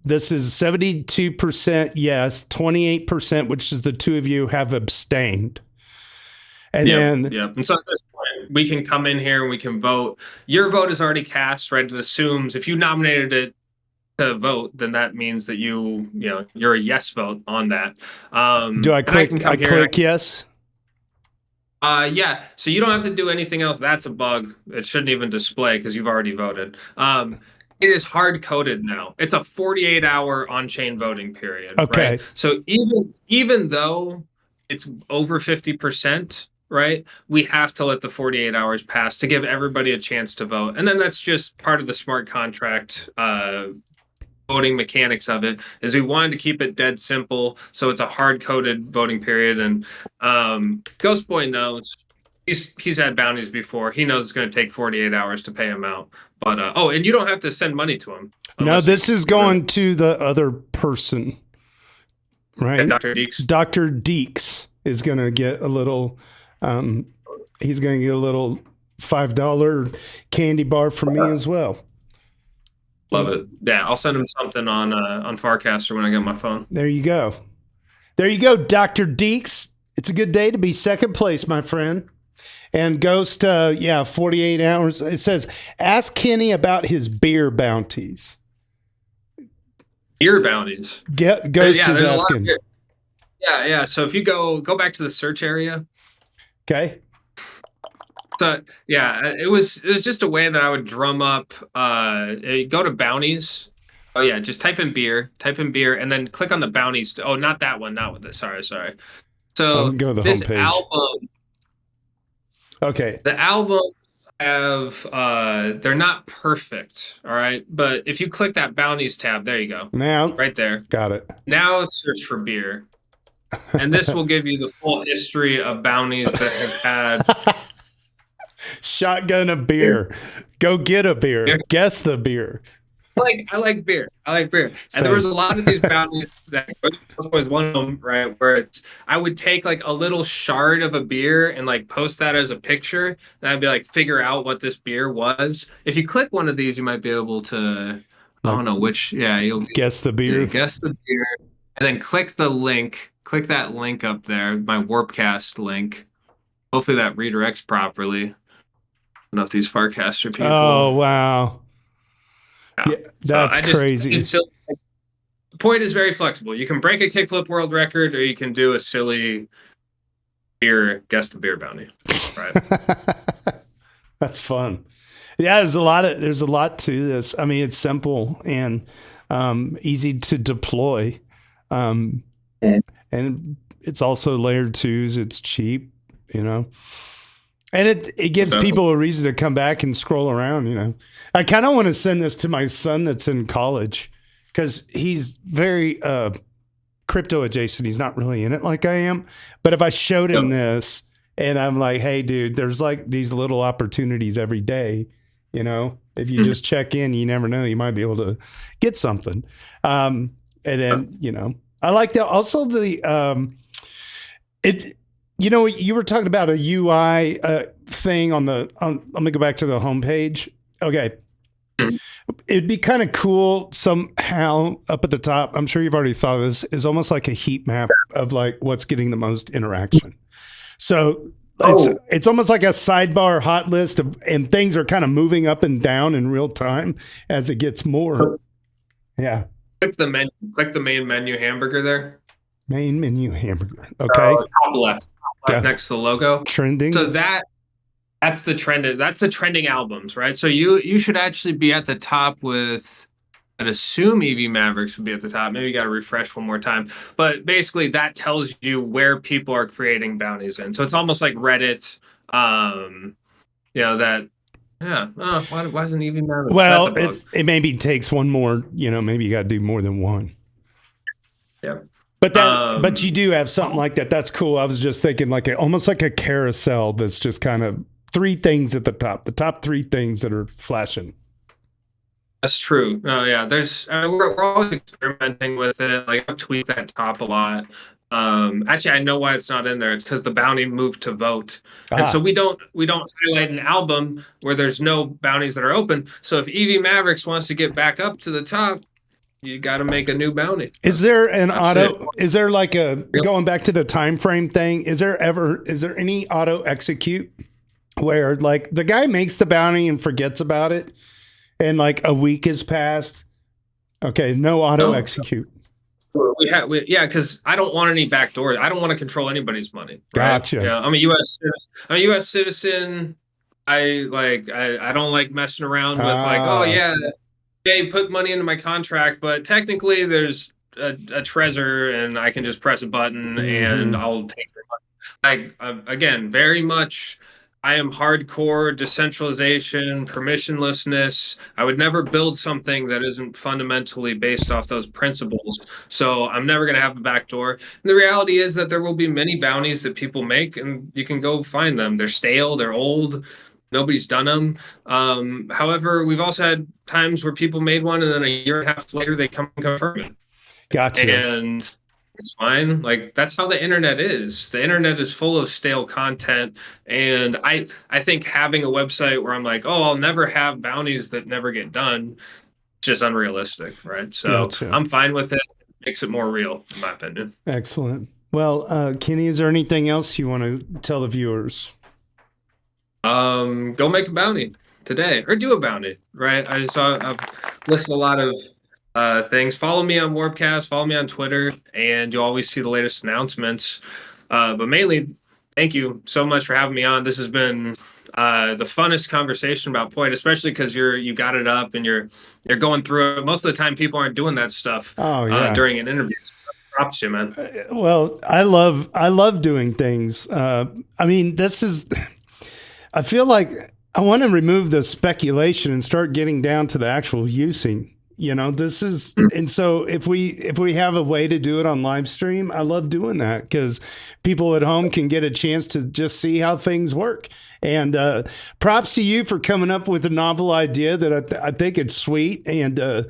this is 72% yes, 28%, which is the two of you have abstained. And and so at this point, we can come in here and we can vote. Your vote is already cast, right? It assumes if you nominated it to vote, then that means that you're a yes vote on that. Do I click? I click yes. Yeah. So you don't have to do anything else. That's a bug. It shouldn't even display because you've already voted. It is hard coded now. It's a 48-hour on-chain voting period. Okay. Right? So even though it's over 50%, right? We have to let the 48 hours pass to give everybody a chance to vote. And then that's just part of the smart contract voting mechanics of it, is we wanted to keep it dead simple. So it's a hard-coded voting period. And Ghost Boy knows. He's had bounties before. He knows it's going to take 48 hours to pay him out. But and you don't have to send money to him. No, this is going to the other person, right? Dr. Deeks. Dr. Deeks is going to get a little. He's going to get a little $5 candy bar from me as well. Love it. Yeah, I'll send him something on Farcaster when I get my phone. There you go. There you go, Dr. Deeks. It's a good day to be second place, my friend. And Ghost, 48 hours. It says, ask Kenny about his beer bounties. Beer bounties. Ghost is asking. Yeah. So if you go back to the search area. Okay. So yeah, it was just a way that I would drum up. Go to bounties. Oh yeah, just type in beer, and then click on the bounties. Oh, not that one. Not with this. Sorry. So go to the this homepage. album. Okay. The album have they're not perfect, all right. But if you click that bounties tab, there you go. Now, right there. Got it. Now search for beer, and this will give you the full history of bounties that have had. Shotgun a beer. Go get a beer. Guess the beer. I like beer. And there was a lot of these bounties that was one of them, right? Where I would take like a little shard of a beer and like post that as a picture. And I'd be like, figure out what this beer was. If you click one of these, you might be able to, I don't know which. Yeah, you'll guess the beer. Guess the beer, and then click the link. Click that link up there, my Warpcast link. Hopefully that redirects properly. I don't know if these Farcaster people. Oh wow. Yeah, that's crazy. Poidh is very flexible. You can break a kickflip world record, or you can do a silly guess the beer bounty. Right. That's fun. Yeah, there's a lot to this. I mean, it's simple and easy to deploy, and it's also layer 2s. It's cheap, and it gives people a reason to come back and scroll around. I kind of want to send this to my son that's in college, because he's very crypto adjacent. He's not really in it like I am. But if I showed him this and I'm like, hey, dude, there's like these little opportunities every day, if you just check in, you never know, you might be able to get something. And then, I like that. Also you were talking about a UI thing let me go back to the homepage. Okay. It'd be kind of cool somehow up at the top. I'm sure you've already thought of this, is almost like a heat map of like what's getting the most interaction. So it's almost like a sidebar hot list and things are kind of moving up and down in real time as it gets more. Yeah. Click the main menu hamburger there. Main menu hamburger. Okay. Top left next to the logo. Trending. So that's the trend. That's the trending albums, right? So you should actually be at the top with, I'd assume EV Mavericks would be at the top. Maybe you got to refresh one more time. But basically that tells you where people are creating bounties in. So it's almost like Reddit, why isn't EV Mavericks? Well, it maybe takes one more, maybe you got to do more than one. Yeah. But you do have something like that. That's cool. I was just thinking almost like a carousel that's just kind of 3 things at the top 3 things that are flashing. That's true. Oh yeah, we're always experimenting with it. Like I've tweaked that top a lot. Actually, I know why it's not in there. It's because the bounty moved to vote, and so we don't highlight an album where there's no bounties that are open. So if EV Mavericks wants to get back up to the top, you got to make a new bounty. Is there an auto? Is there like going back to the time frame thing? Is there any auto execute where like the guy makes the bounty and forgets about it, and like a week has passed? Okay, no auto execute. Because I don't want any back doors. I don't want to control anybody's money. Right? Gotcha. Yeah, I'm a U.S. citizen. I don't like messing around with you put money into my contract, but technically there's a Trezor and I can just press a button and I'll take your money. Again, very much, I am hardcore decentralization, permissionlessness. I would never build something that isn't fundamentally based off those principles. So I'm never going to have a backdoor. And the reality is that there will be many bounties that people make, and you can go find them. They're stale, they're old, nobody's done them. However, we've also had times where people made one, and then a year and a half later, they come and confirm it. Gotcha. And it's fine. Like, that's how the internet is. The internet is full of stale content. And I think having a website where I'm like, oh, I'll never have bounties that never get done, it's just unrealistic, right? So Gotcha. I'm fine with it. It makes it more real, in my opinion. Excellent. Well, Kenny, is there anything else you want to tell the viewers? Go make a bounty today, or do a bounty, right? I've listed a lot of things. Follow me on Warpcast, follow me on Twitter, and you'll always see the latest announcements. But mainly, thank you so much for having me on. This has been the funnest conversation about poidh, especially because you got it up and you're going through it. Most of the time, people aren't doing that stuff during an interview. So props to you, man. Well, I love doing things. I mean, I feel like I want to remove the speculation and start getting down to the actual using. And so if we have a way to do it on live stream, I love doing that because people at home can get a chance to just see how things work. And props to you for coming up with a novel idea that I think it's sweet, and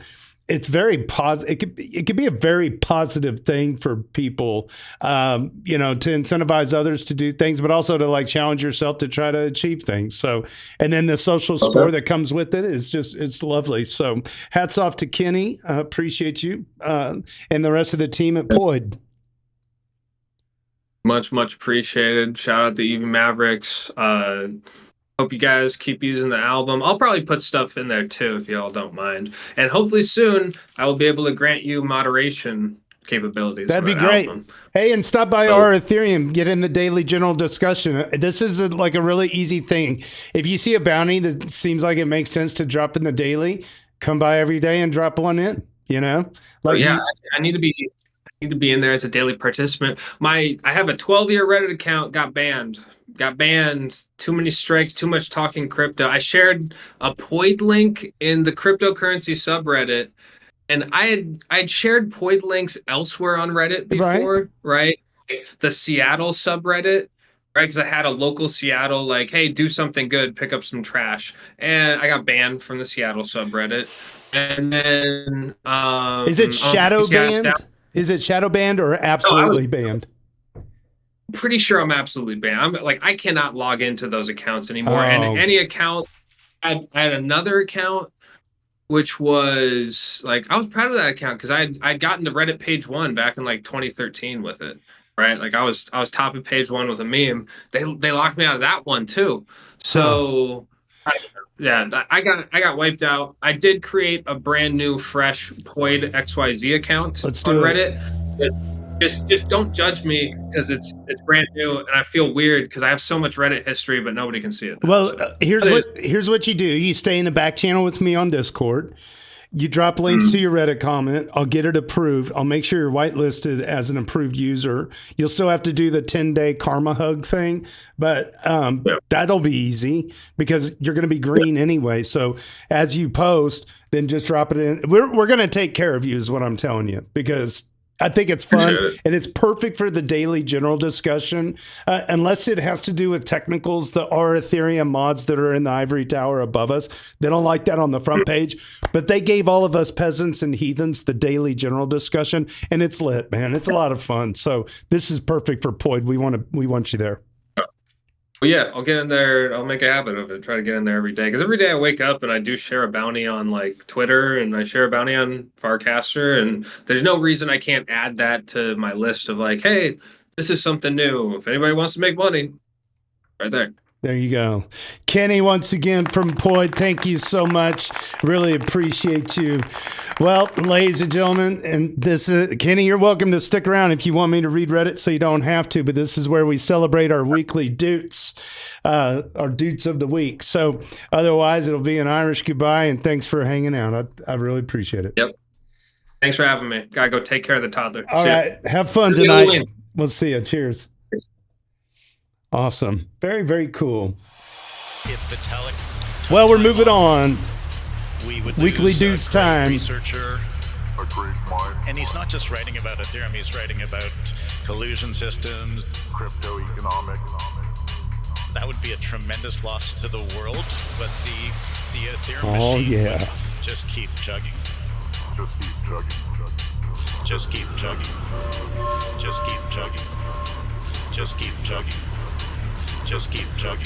it's very positive. It could be a very positive thing for people, to incentivize others to do things, but also to like challenge yourself to try to achieve things. So, and then the social score that comes with it is it's lovely. So hats off to Kenny. Appreciate you, and the rest of the team at poidh. Much appreciated. Shout out to Evie Mavericks. Hope you guys keep using the album. I'll probably put stuff in there too if y'all don't mind. And hopefully soon I will be able to grant you moderation capabilities. That'd be great. Album. Hey, and stop by our Ethereum, get in the daily general discussion. This is like a really easy thing. If you see a bounty that seems like it makes sense to drop in the daily, come by every day and drop one in, I need to be in there as a daily participant. I have a 12-year Reddit account, got banned, too many strikes, too much talking crypto. I shared a poidh link in the cryptocurrency subreddit, and I'd shared poidh links elsewhere on Reddit before, right? The Seattle subreddit, right? Because I had a local Seattle, like, hey, do something good, pick up some trash. And I got banned from the Seattle subreddit. And then is it shadow banned? Is it shadow banned or absolutely banned? Pretty sure I'm absolutely banned. I cannot log into those accounts anymore. And any account, I had another account, which was I was proud of that account because I'd gotten to Reddit page 1 back in 2013 with it, right? I was top of page 1 with a meme. They locked me out of that one too. So I got wiped out. I did create a brand new fresh poidh.xyz account on Reddit. Just don't judge me because it's brand new and I feel weird because I have so much Reddit history, but nobody can see it. Well, here's what you do. You stay in the back channel with me on Discord. You drop links to your Reddit comment. I'll get it approved. I'll make sure you're whitelisted as an approved user. You'll still have to do the 10-day karma hug thing, but that'll be easy because you're going to be green anyway. So as you post, then just drop it in. We're going to take care of you is what I'm telling you, because I think it's fun and it's perfect for the daily general discussion, unless it has to do with technicals. Our Ethereum mods that are in the ivory tower above us, they don't like that on the front page, but they gave all of us peasants and heathens the daily general discussion, and it's lit, man. It's a lot of fun. So this is perfect for poidh. We want you there. Well, yeah, I'll get in there. I'll make a habit of it. Try to get in there every day. Because every day I wake up and I do share a bounty on Twitter and I share a bounty on Farcaster. And there's no reason I can't add that to my list of hey, this is something new. If anybody wants to make money, right there. There you go. Kenny, once again from poidh, thank you so much. Really appreciate you. Well, ladies and gentlemen, and this is Kenny, you're welcome to stick around if you want me to read Reddit so you don't have to, but this is where we celebrate our weekly Doots, our Doots of the week. So otherwise, it'll be an Irish goodbye, and thanks for hanging out. I really appreciate it. Yep. Thanks for having me. Gotta go take care of the toddler. All right. Have fun tonight. We'll see you. Cheers. Awesome. Very, very cool. If Vitalik Well, we're moving on. we would Weekly lose a Doots great time. researcher. A great mind, And he's not just writing about Ethereum, he's writing about collusion systems. crypto economics. That would be a tremendous loss to the world, but the Ethereum Oh, machine yeah. would just keep chugging. Just keep chugging. Just keep chugging. Just keep chugging. Just keep chugging. Just keep chugging.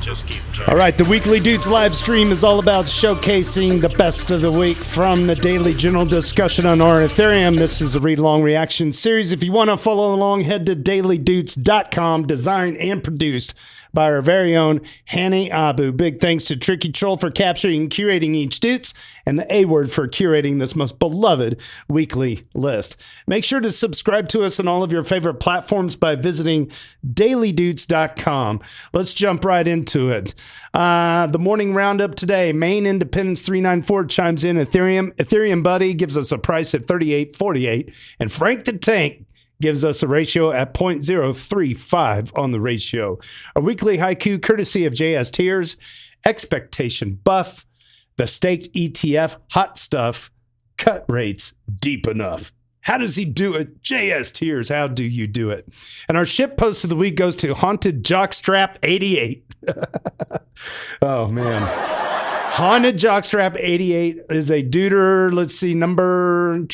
Just keep chugging. All right, the Weekly Dudes live stream is all about showcasing the best of the week from the daily general discussion on our Ethereum. This is a read-along reaction series. If you want to follow along, head to dailydoots.com, designed and produced by our very own Hani Abu. Big thanks to Tricky Troll for capturing and curating each Doots, and the A word for curating this most beloved weekly list. Make sure to subscribe to us on all of your favorite platforms by visiting dailydoots.com. Let's jump right into it. The morning roundup today. Main Independence 394 chimes in Ethereum. Ethereum Buddy gives us a price at 38.48, and Frank the Tank gives us a ratio at 0.035 on the ratio. A weekly haiku courtesy of JS Tears, Expectation Buff, the Staked ETF Hot Stuff, Cut Rates Deep Enough. How does he do it? JS Tears, how do you do it? And our ship post of the week goes to Haunted Jockstrap 88. Oh, man. Haunted Jockstrap 88 is a duder, let's see, number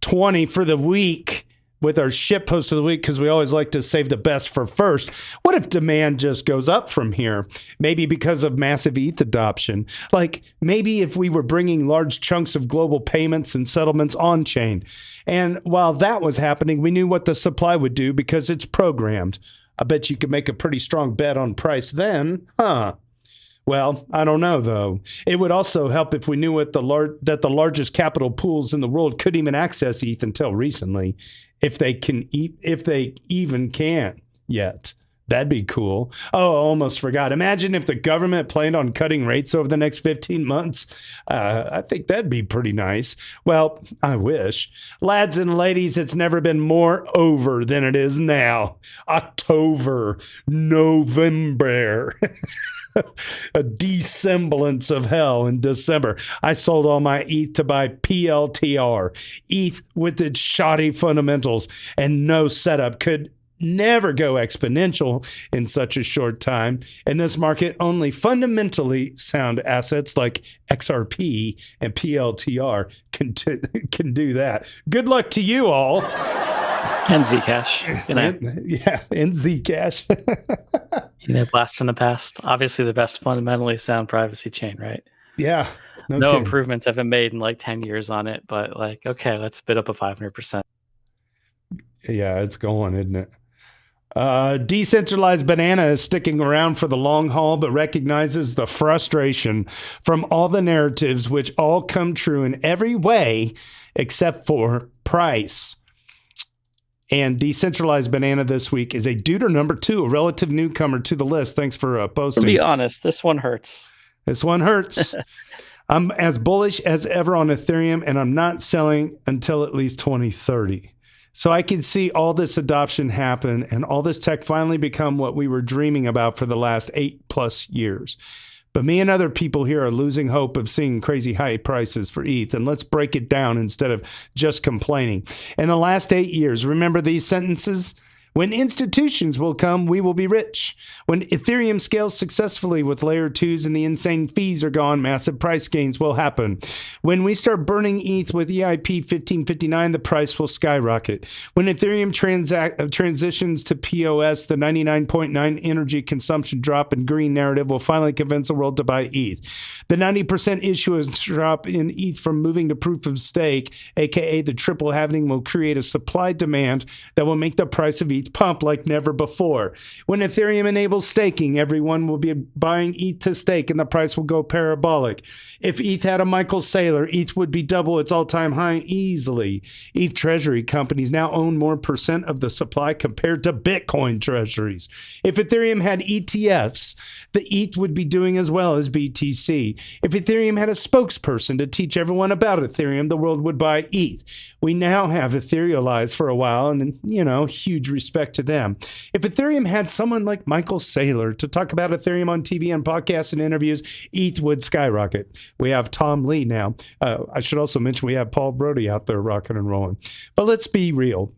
20 for the week with our ship post of the week, because we always like to save the best for first. What if demand just goes up from here? Maybe because of massive ETH adoption. Like maybe if we were bringing large chunks of global payments and settlements on chain. And while that was happening, we knew what the supply would do because it's programmed. I bet you could make a pretty strong bet on price then, huh? Well, I don't know, though. It would also help if we knew that the largest capital pools in the world couldn't even access ETH until recently, if they even can yet. That'd be cool. Oh, I almost forgot. Imagine if the government planned on cutting rates over the next 15 months. I think that'd be pretty nice. Well, I wish. Lads and ladies, it's never been more over than it is now. October, November. A dissemblance of hell in December. I sold all my ETH to buy PLTR. ETH with its shoddy fundamentals and no setup could never go exponential in such a short time. In this market, only fundamentally sound assets like XRP and PLTR can do that. Good luck to you all. And Zcash. Yeah, and Zcash. Blast from the past. Obviously the best fundamentally sound privacy chain, right? Yeah. No improvements have been made in like 10 years on it, but like, okay, let's bid up a 500%. Yeah, it's going, isn't it? Decentralized Banana is sticking around for the long haul, but recognizes the frustration from all the narratives which all come true in every way except for price. And Decentralized Banana this week is a duder number 2, a relative newcomer to the list. Thanks for posting. To be honest, this one hurts. This one hurts. I'm as bullish as ever on Ethereum, and I'm not selling until at least 2030. So I can see all this adoption happen and all this tech finally become what we were dreaming about for the last 8+ years. But me and other people here are losing hope of seeing crazy high prices for ETH. And let's break it down instead of just complaining. In the last 8 years, remember these sentences? When institutions will come, we will be rich. When Ethereum scales successfully with layer 2s and the insane fees are gone, massive price gains will happen. When we start burning ETH with EIP 1559, the price will skyrocket. When Ethereum transitions to POS, the 99.9 energy consumption drop and green narrative will finally convince the world to buy ETH. The 90% issuance drop in ETH from moving to proof of stake, aka the triple halving, will create a supply demand that will make the price of ETH pump like never before. When Ethereum enables staking, everyone will be buying ETH to stake and the price will go parabolic. If ETH had a Michael Saylor, ETH would be double its all-time high easily. ETH treasury companies now own more percent of the supply compared to Bitcoin treasuries. If Ethereum had ETFs, the ETH would be doing as well as BTC. If Ethereum had a spokesperson to teach everyone about Ethereum, the world would buy ETH. We now have etherealized for a while and, huge respect respect to them. If Ethereum had someone like Michael Saylor to talk about Ethereum on TV and podcasts and interviews, ETH would skyrocket. We have Tom Lee now. I should also mention we have Paul Brody out there rocking and rolling. But let's be real.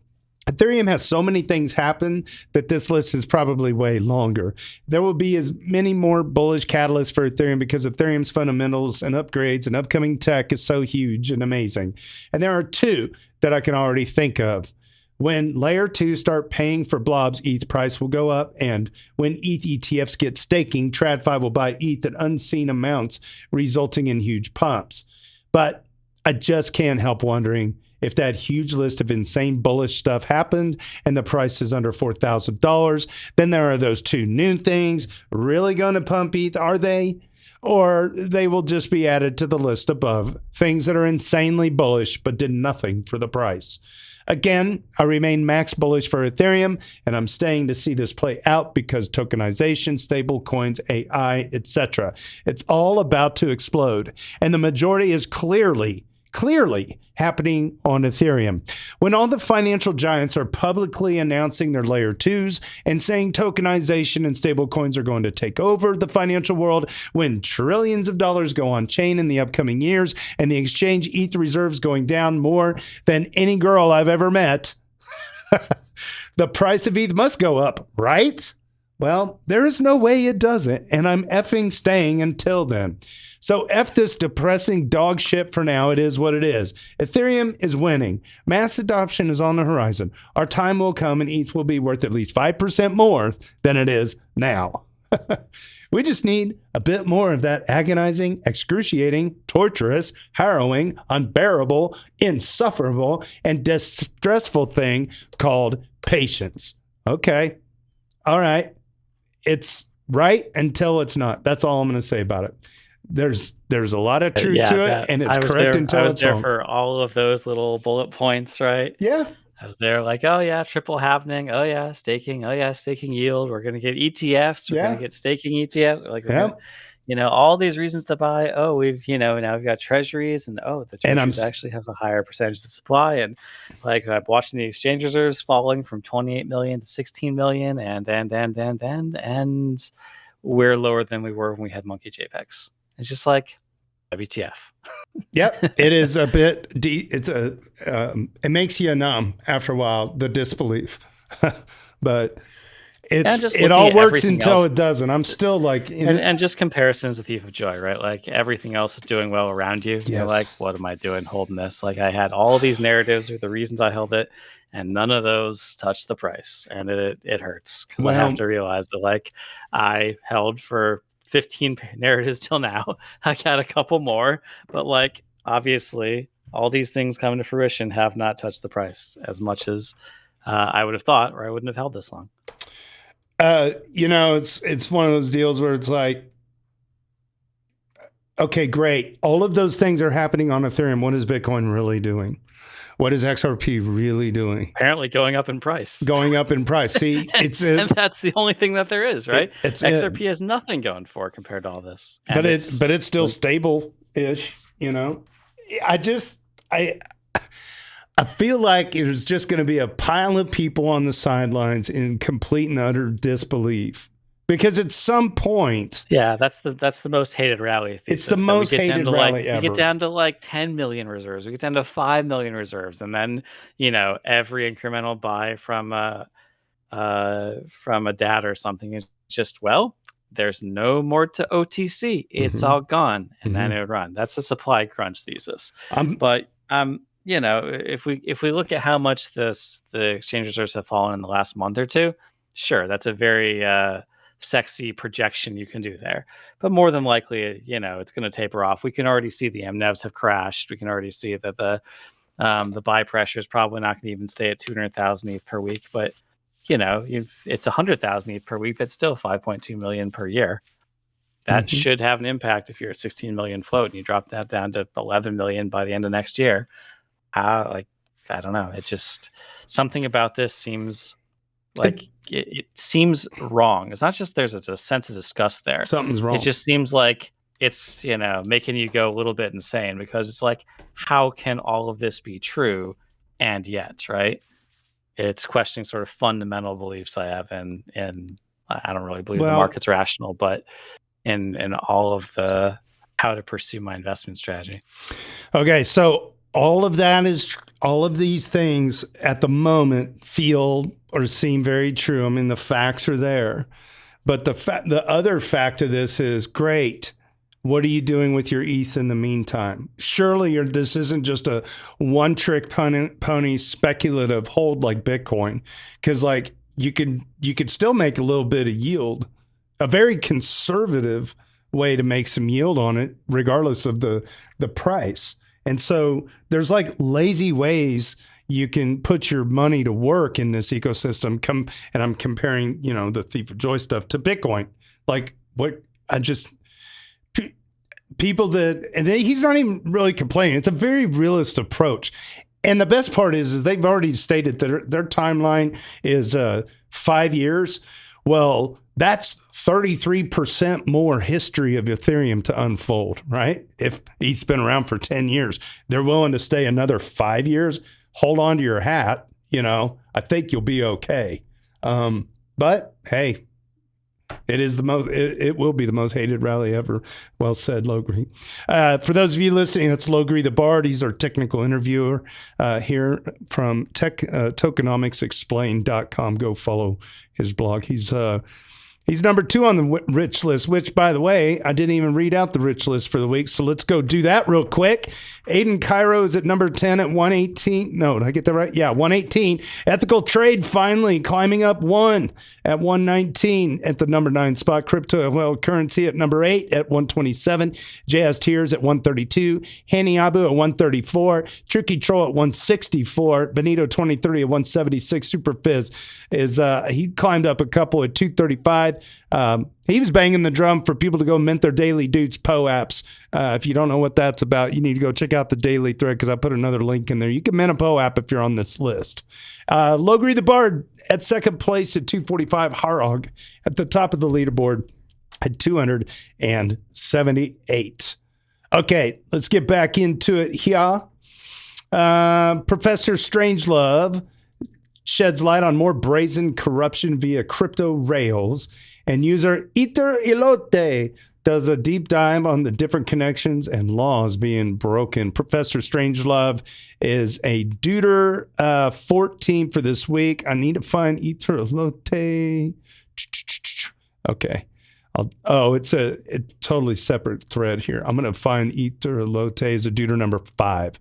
Ethereum has so many things happen that this list is probably way longer. There will be as many more bullish catalysts for Ethereum because Ethereum's fundamentals and upgrades and upcoming tech is so huge and amazing. And there are two that I can already think of. When layer 2 start paying for blobs, ETH price will go up. And when ETH ETFs get staking, TradFi will buy ETH at unseen amounts, resulting in huge pumps. But I just can't help wondering if that huge list of insane bullish stuff happened and the price is under $4,000, then there are those two new things really going to pump ETH, are they? Or they will just be added to the list above, things that are insanely bullish but did nothing for the price. Again, I remain max bullish for Ethereum, and I'm staying to see this play out because tokenization, stable coins, AI, etc. It's all about to explode, and the majority is clearly happening on Ethereum. When all the financial giants are publicly announcing their layer 2s and saying tokenization and stablecoins are going to take over the financial world, when trillions of dollars go on chain in the upcoming years and the exchange ETH reserves going down more than any girl I've ever met, the price of ETH must go up, right? Well, there is no way it doesn't, and I'm effing staying until then. So F this depressing dog shit for now. It is what it is. Ethereum is winning. Mass adoption is on the horizon. Our time will come and ETH will be worth at least 5% more than it is now. We just need a bit more of that agonizing, excruciating, torturous, harrowing, unbearable, insufferable, and distressful thing called patience. Okay. All right. It's right until it's not. That's all I'm going to say about it. There's a lot of truth to it, and it's correct until it's wrong. I was there for all of those little bullet points, right? Yeah. I was there like, oh yeah, triple halvening. Oh yeah, staking. Oh yeah, staking yield. We're going to get ETFs. We're going to get staking ETF. Like, all these reasons to buy. Oh, now we've got treasuries, and the treasuries actually have a higher percentage of the supply. And like, I'm watching the exchange reserves falling from 28 million to 16 million, and we're lower than we were when we had Monkey JPEGs. It's just like WTF. Yep, it is a bit. It makes you numb after a while, the disbelief, but it all works until it doesn't. I'm still like, and just comparisons, the thief of joy, right? Like everything else is doing well around you. Yes. You're like, what am I doing holding this? Like I had all these narratives or the reasons I held it, and none of those touched the price, and it hurts because I have to realize that like I held for 15 narratives till now. I got a couple more, but like obviously all these things coming to fruition have not touched the price as much as I would have thought, or I wouldn't have held this long. It's one of those deals where it's like, okay, great. All of those things are happening on Ethereum. What is Bitcoin really doing? What is XRP really doing? Apparently going up in price. Going up in price. See, and that's the only thing that there is, right? XRP has nothing going for it compared to all this. And but it's still stable-ish, I feel like there's just going to be a pile of people on the sidelines in complete and utter disbelief. Because at some point, that's the most hated rally thesis. It's the most hated rally ever. We get down to like 10 million reserves. We get down to 5 million reserves, and then every incremental buy from a DAT or something is just there's no more to OTC. It's all gone, and then it would run. That's a supply crunch thesis. If we look at how much the exchange reserves have fallen in the last month or two, sure, that's a very sexy projection you can do there, but more than likely it's going to taper off. We can already see the MNEVs have crashed. We can already see that the buy pressure is probably not going to even stay at 200,000 ETH per week, but it's 100,000 ETH per week. That's still 5.2 million per year. That should have an impact if you're at 16 million float and you drop that down to 11 million by the end of next year. I don't know. It just, something about this seems like it seems wrong. It's not just there's a sense of disgust there. Something's wrong. It just seems like it's, making you go a little bit insane, because it's like, how can all of this be true? And yet, right? it's questioning sort of fundamental beliefs I have in I don't really believe the Well- market's rational, but in all of the how to pursue my investment strategy. Okay, so all of these things at the moment feel or seem very true. I mean, the facts are there, but the other fact of this is great. What are you doing with your ETH in the meantime? Surely this isn't just a one-trick pony speculative hold like Bitcoin, because like you could still make a little bit of yield, a very conservative way to make some yield on it, regardless of the price. And so there's like lazy ways you can put your money to work in this ecosystem. And I'm comparing, the Thief of Joy stuff to Bitcoin. Like people he's not even really complaining. It's a very realist approach. And the best part is they've already stated that their timeline is 5 years. Well, that's 33% more history of Ethereum to unfold, right? If he's been around for 10 years, they're willing to stay another 5 years. Hold on to your hat. I think you'll be okay. But hey, it will be the most hated rally ever. Well said, Logri. For those of you listening, that's Logri the Bard. He's our technical interviewer here from tokenomicsexplained.com. Go follow his blog. He's number 2 on the rich list, which, by the way, I didn't even read out the rich list for the week. So let's go do that real quick. Aiden Cairo is at number 10 at 118. No, did I get that right? Yeah, 118. Ethical Trade finally climbing up 1 at 119 at the number 9 spot. Crypto Well Currency at number 8 at 127. JS Tears at 132. Hanny Abu at 134. Tricky Troll at 164. Benito 23 at 176. Super Fizz he climbed up a couple at 235. He was banging the drum for people to go mint their Daily Doots PO apps. If you don't know what that's about, you need to go check out the daily thread because I put another link in there. You can mint a PO app if you're on this list. Logri the Bard at second place at 245. Harog at the top of the leaderboard at 278. Okay, let's get back into it here. Professor Strangelove sheds light on more brazen corruption via crypto rails, and user Iter Elote does a deep dive on the different connections and laws being broken. Professor Strangelove is a Deuter 14 for this week. I need to find Iter Elote. Okay. It's a totally separate thread here. I'm going to find Iter Elote as a Deuter number 5.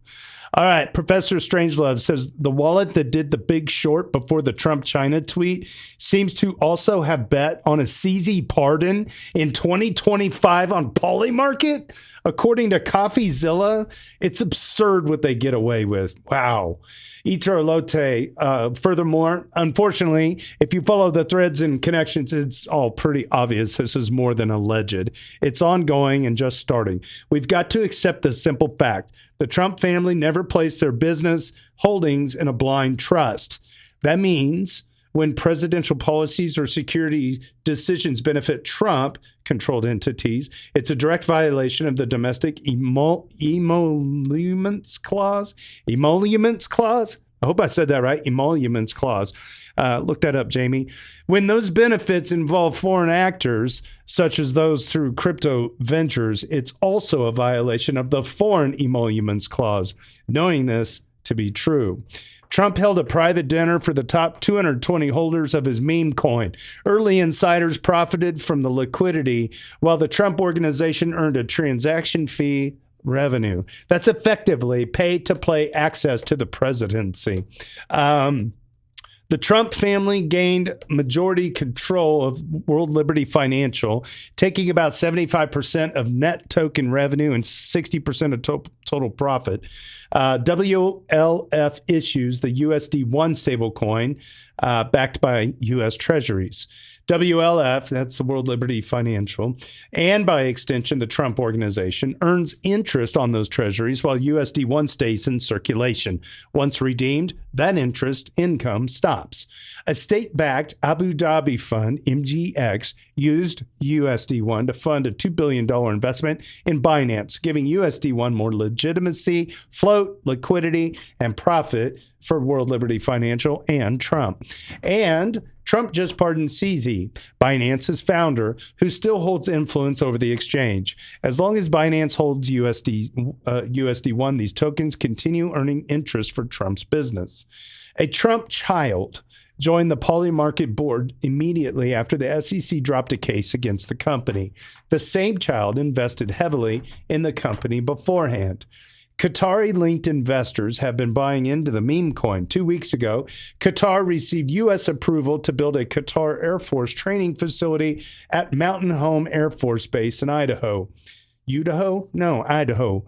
All right, Professor Strangelove says the wallet that did the big short before the Trump-China tweet seems to also have bet on a CZ pardon in 2025 on Polymarket. According to CoffeeZilla, it's absurd what they get away with. Wow. Iter Elote, furthermore, unfortunately, if you follow the threads and connections, it's all pretty obvious this is more than alleged. It's ongoing and just starting. We've got to accept the simple fact. The Trump family never placed their business holdings in a blind trust. That means when presidential policies or security decisions benefit Trump-controlled entities, it's a direct violation of the domestic emoluments clause. Emoluments clause? I hope I said that right. Emoluments clause. Look that up, Jamie. When those benefits involve foreign actors, such as those through crypto ventures, it's also a violation of the foreign emoluments clause. Knowing this to be true, Trump held a private dinner for the top 220 holders of his meme coin. Early insiders profited from the liquidity, while the Trump organization earned a transaction fee revenue. That's effectively pay-to-play access to the presidency. The Trump family gained majority control of World Liberty Financial, taking about 75% of net token revenue and 60% of total profit. WLF issues the USD1 stablecoin backed by U.S. Treasuries. WLF, that's the World Liberty Financial, and by extension, the Trump Organization, earns interest on those treasuries while USD1 stays in circulation. Once redeemed, that interest income stops. A state-backed Abu Dhabi fund, MGX, used USD1 to fund a $2 billion investment in Binance, giving USD1 more legitimacy, float, liquidity, and profit for World Liberty Financial and Trump. And Trump just pardoned CZ, Binance's founder, who still holds influence over the exchange. As long as Binance holds USD1, these tokens continue earning interest for Trump's business. A Trump child joined the Polymarket board immediately after the SEC dropped a case against the company. The same child invested heavily in the company beforehand. Qatari-linked investors have been buying into the meme coin. 2 weeks ago, Qatar received U.S. approval to build a Qatar Air Force training facility at Mountain Home Air Force Base in Idaho. Idaho.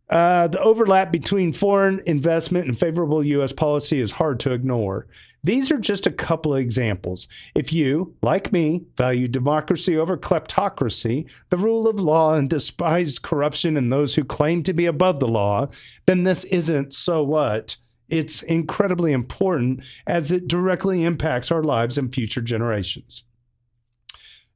The overlap between foreign investment and favorable U.S. policy is hard to ignore. These are just a couple of examples. If you, like me, value democracy over kleptocracy, the rule of law, and despise corruption and those who claim to be above the law, then this isn't so what. It's incredibly important as it directly impacts our lives and future generations.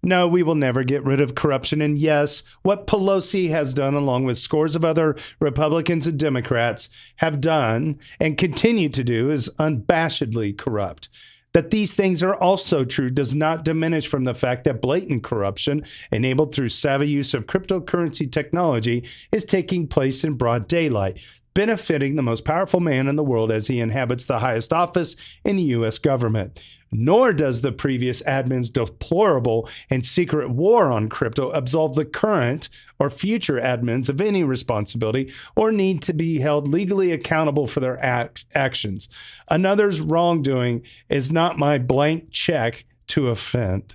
No, we will never get rid of corruption. And yes, what Pelosi has done, along with scores of other Republicans and Democrats have done and continue to do, is unabashedly corrupt. That these things are also true does not diminish from the fact that blatant corruption, enabled through savvy use of cryptocurrency technology, is taking place in broad daylight, benefiting the most powerful man in the world as he inhabits the highest office in the U.S. government. Nor does the previous admin's deplorable and secret war on crypto absolve the current or future admins of any responsibility or need to be held legally accountable for their actions. Another's wrongdoing is not my blank check to offend.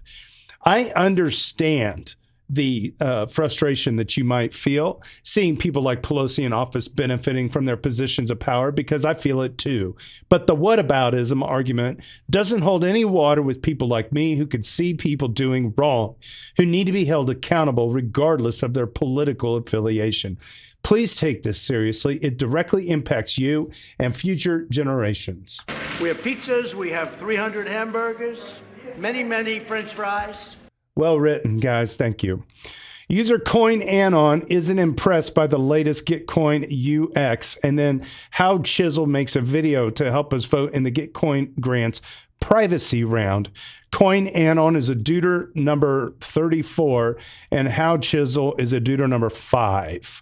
I understand the frustration that you might feel seeing people like Pelosi in office benefiting from their positions of power, because I feel it too. But the whataboutism argument doesn't hold any water with people like me who could see people doing wrong, who need to be held accountable regardless of their political affiliation. Please take this seriously. It directly impacts you and future generations. We have pizzas, we have 300 hamburgers, many French fries. Well written, guys. Thank you. User CoinAnon isn't impressed by the latest Gitcoin UX, and then How Chisel makes a video to help us vote in the Gitcoin grants privacy round. CoinAnon is a duder number 34, and How Chisel is a duder number 5.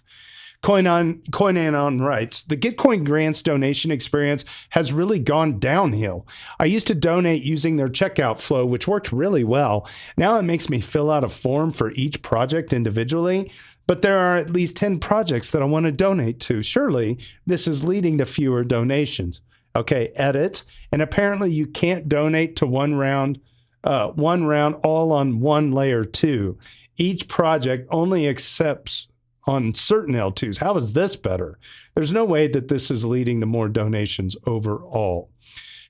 CoinAnon writes, the Gitcoin grants donation experience has really gone downhill. I used to donate using their checkout flow, which worked really well. Now it makes me fill out a form for each project individually, but there are at least 10 projects that I want to donate to. Surely this is leading to fewer donations. Okay, edit. And apparently you can't donate to one round all on one layer 2. Each project only accepts on certain L2s. How is this better? There's no way that this is leading to more donations overall.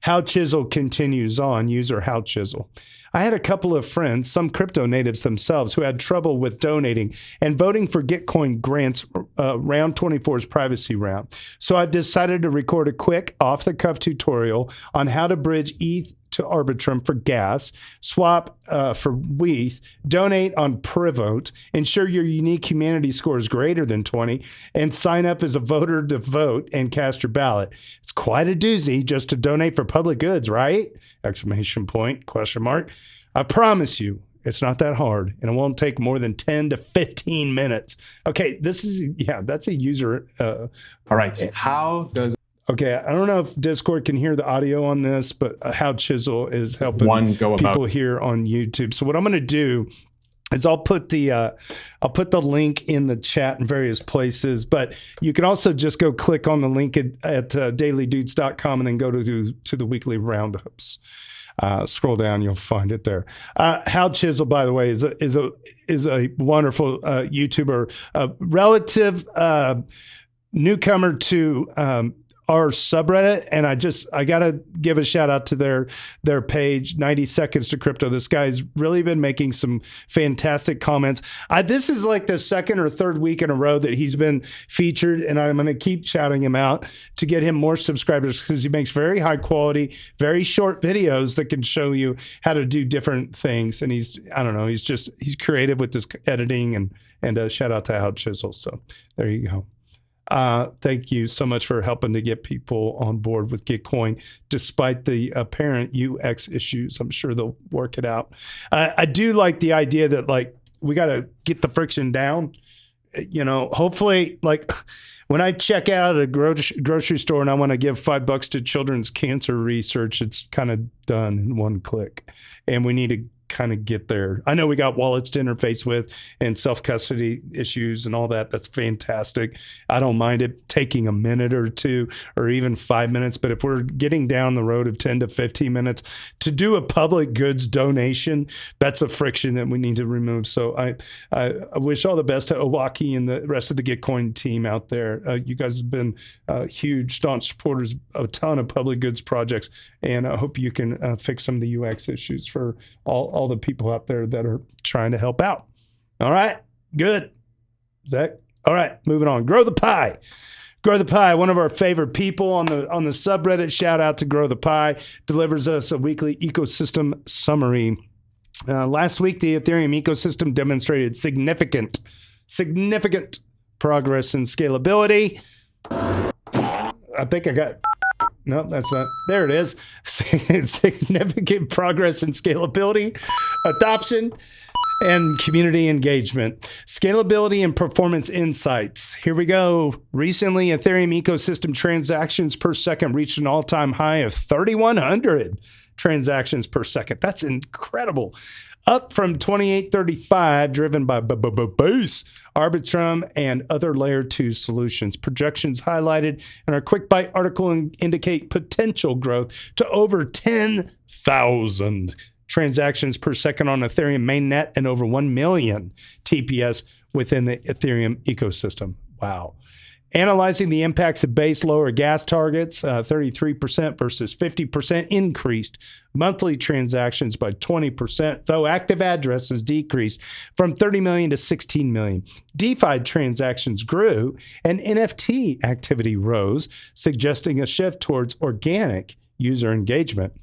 How Chisel continues on, user How Chisel. I had a couple of friends, some crypto natives themselves, who had trouble with donating and voting for Gitcoin grants round 24's privacy round. So I've decided to record a quick off-the-cuff tutorial on how to bridge ETH to Arbitrum for gas, swap for WETH, donate on Privote, ensure your unique humanity score is greater than 20, and sign up as a voter to vote and cast your ballot. It's quite a doozy just to donate for public goods, right? Exclamation point, question mark. I promise you, it's not that hard, and it won't take more than 10 to 15 minutes. Okay, that's a user. All right, how does... Okay, I don't know if Discord can hear the audio on this, but How Chisel is helping people here on YouTube. So what I'm going to do is I'll put the link in the chat in various places, but you can also just go click on the link at dailydoots.com and then go to the weekly roundups. Scroll down, you'll find it there. How Chisel, by the way, is a wonderful YouTuber, relative newcomer to our subreddit, and I gotta give a shout out to their page, 90 Seconds to Crypto. This guy's really been making some fantastic comments. This is like the second or third week in a row that he's been featured, and I'm going to keep shouting him out to get him more subscribers, because he makes very high quality, very short videos that can show you how to do different things. And he's creative with this editing, and shout out to Al Chisel. So there you go. Thank you so much for helping to get people on board with Gitcoin, despite the apparent UX issues. I'm sure they'll work it out. I do like the idea that, like, we got to get the friction down. You know, hopefully, like, when I check out at a grocery store and I want to give $5 to children's cancer research, it's kind of done in one click. And we need to kind of get there. I know we got wallets to interface with and self-custody issues and all that. That's fantastic. I don't mind it taking a minute or two or even 5 minutes, but if we're getting down the road of 10 to 15 minutes to do a public goods donation, that's a friction that we need to remove. So I wish all the best to Owaki and the rest of the Gitcoin team out there. You guys have been huge, staunch supporters of a ton of public goods projects, and I hope you can fix some of the UX issues for all the people out there that are trying to help out. All right, good. Zach. All right, moving on. Grow the Pie. Grow the Pie, one of our favorite people on the subreddit. Shout out to Grow the Pie. Delivers us a weekly ecosystem summary. Last week, the Ethereum ecosystem demonstrated significant progress in scalability. I think I got... No, that's not. There it is. Significant progress in scalability, adoption, and community engagement. Scalability and performance insights. Here we go. Recently, Ethereum ecosystem transactions per second reached an all-time high of 3,100 transactions per second. That's incredible. Up from 2835, driven by Base, Arbitrum, and other layer 2 solutions. Projections highlighted in our Quick Bite article indicate potential growth to over 10,000 transactions per second on Ethereum mainnet and over 1 million TPS within the Ethereum ecosystem. Wow. Analyzing the impacts of Base lower gas targets, 33% versus 50% increased monthly transactions by 20%, though active addresses decreased from 30 million to 16 million. DeFi transactions grew and NFT activity rose, suggesting a shift towards organic user engagement.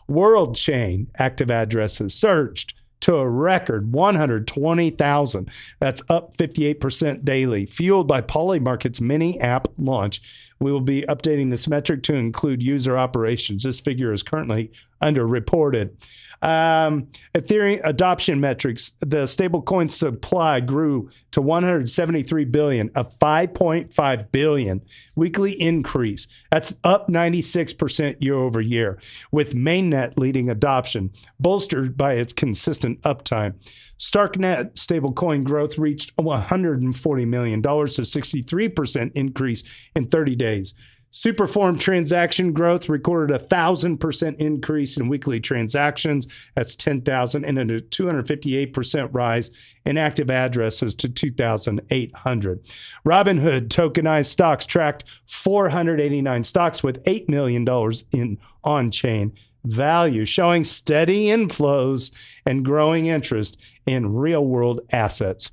World chain active addresses surged to a record 120,000. That's up 58% daily, fueled by Polymarket's mini app launch. We will be updating this metric to include user operations. This figure is currently underreported. Ethereum adoption metrics. The stablecoin supply grew to 173 billion, a 5.5 billion weekly increase. That's up 96% year over year, with mainnet leading adoption, bolstered by its consistent uptime. StarkNet stablecoin growth reached $140 million, a 63% increase in 30 days. Superform transaction growth recorded 1,000% increase in weekly transactions. That's 10,000, and a 258% rise in active addresses to 2,800. Robinhood tokenized stocks tracked 489 stocks with $8 million in on-chain value, showing steady inflows and growing interest in real-world assets.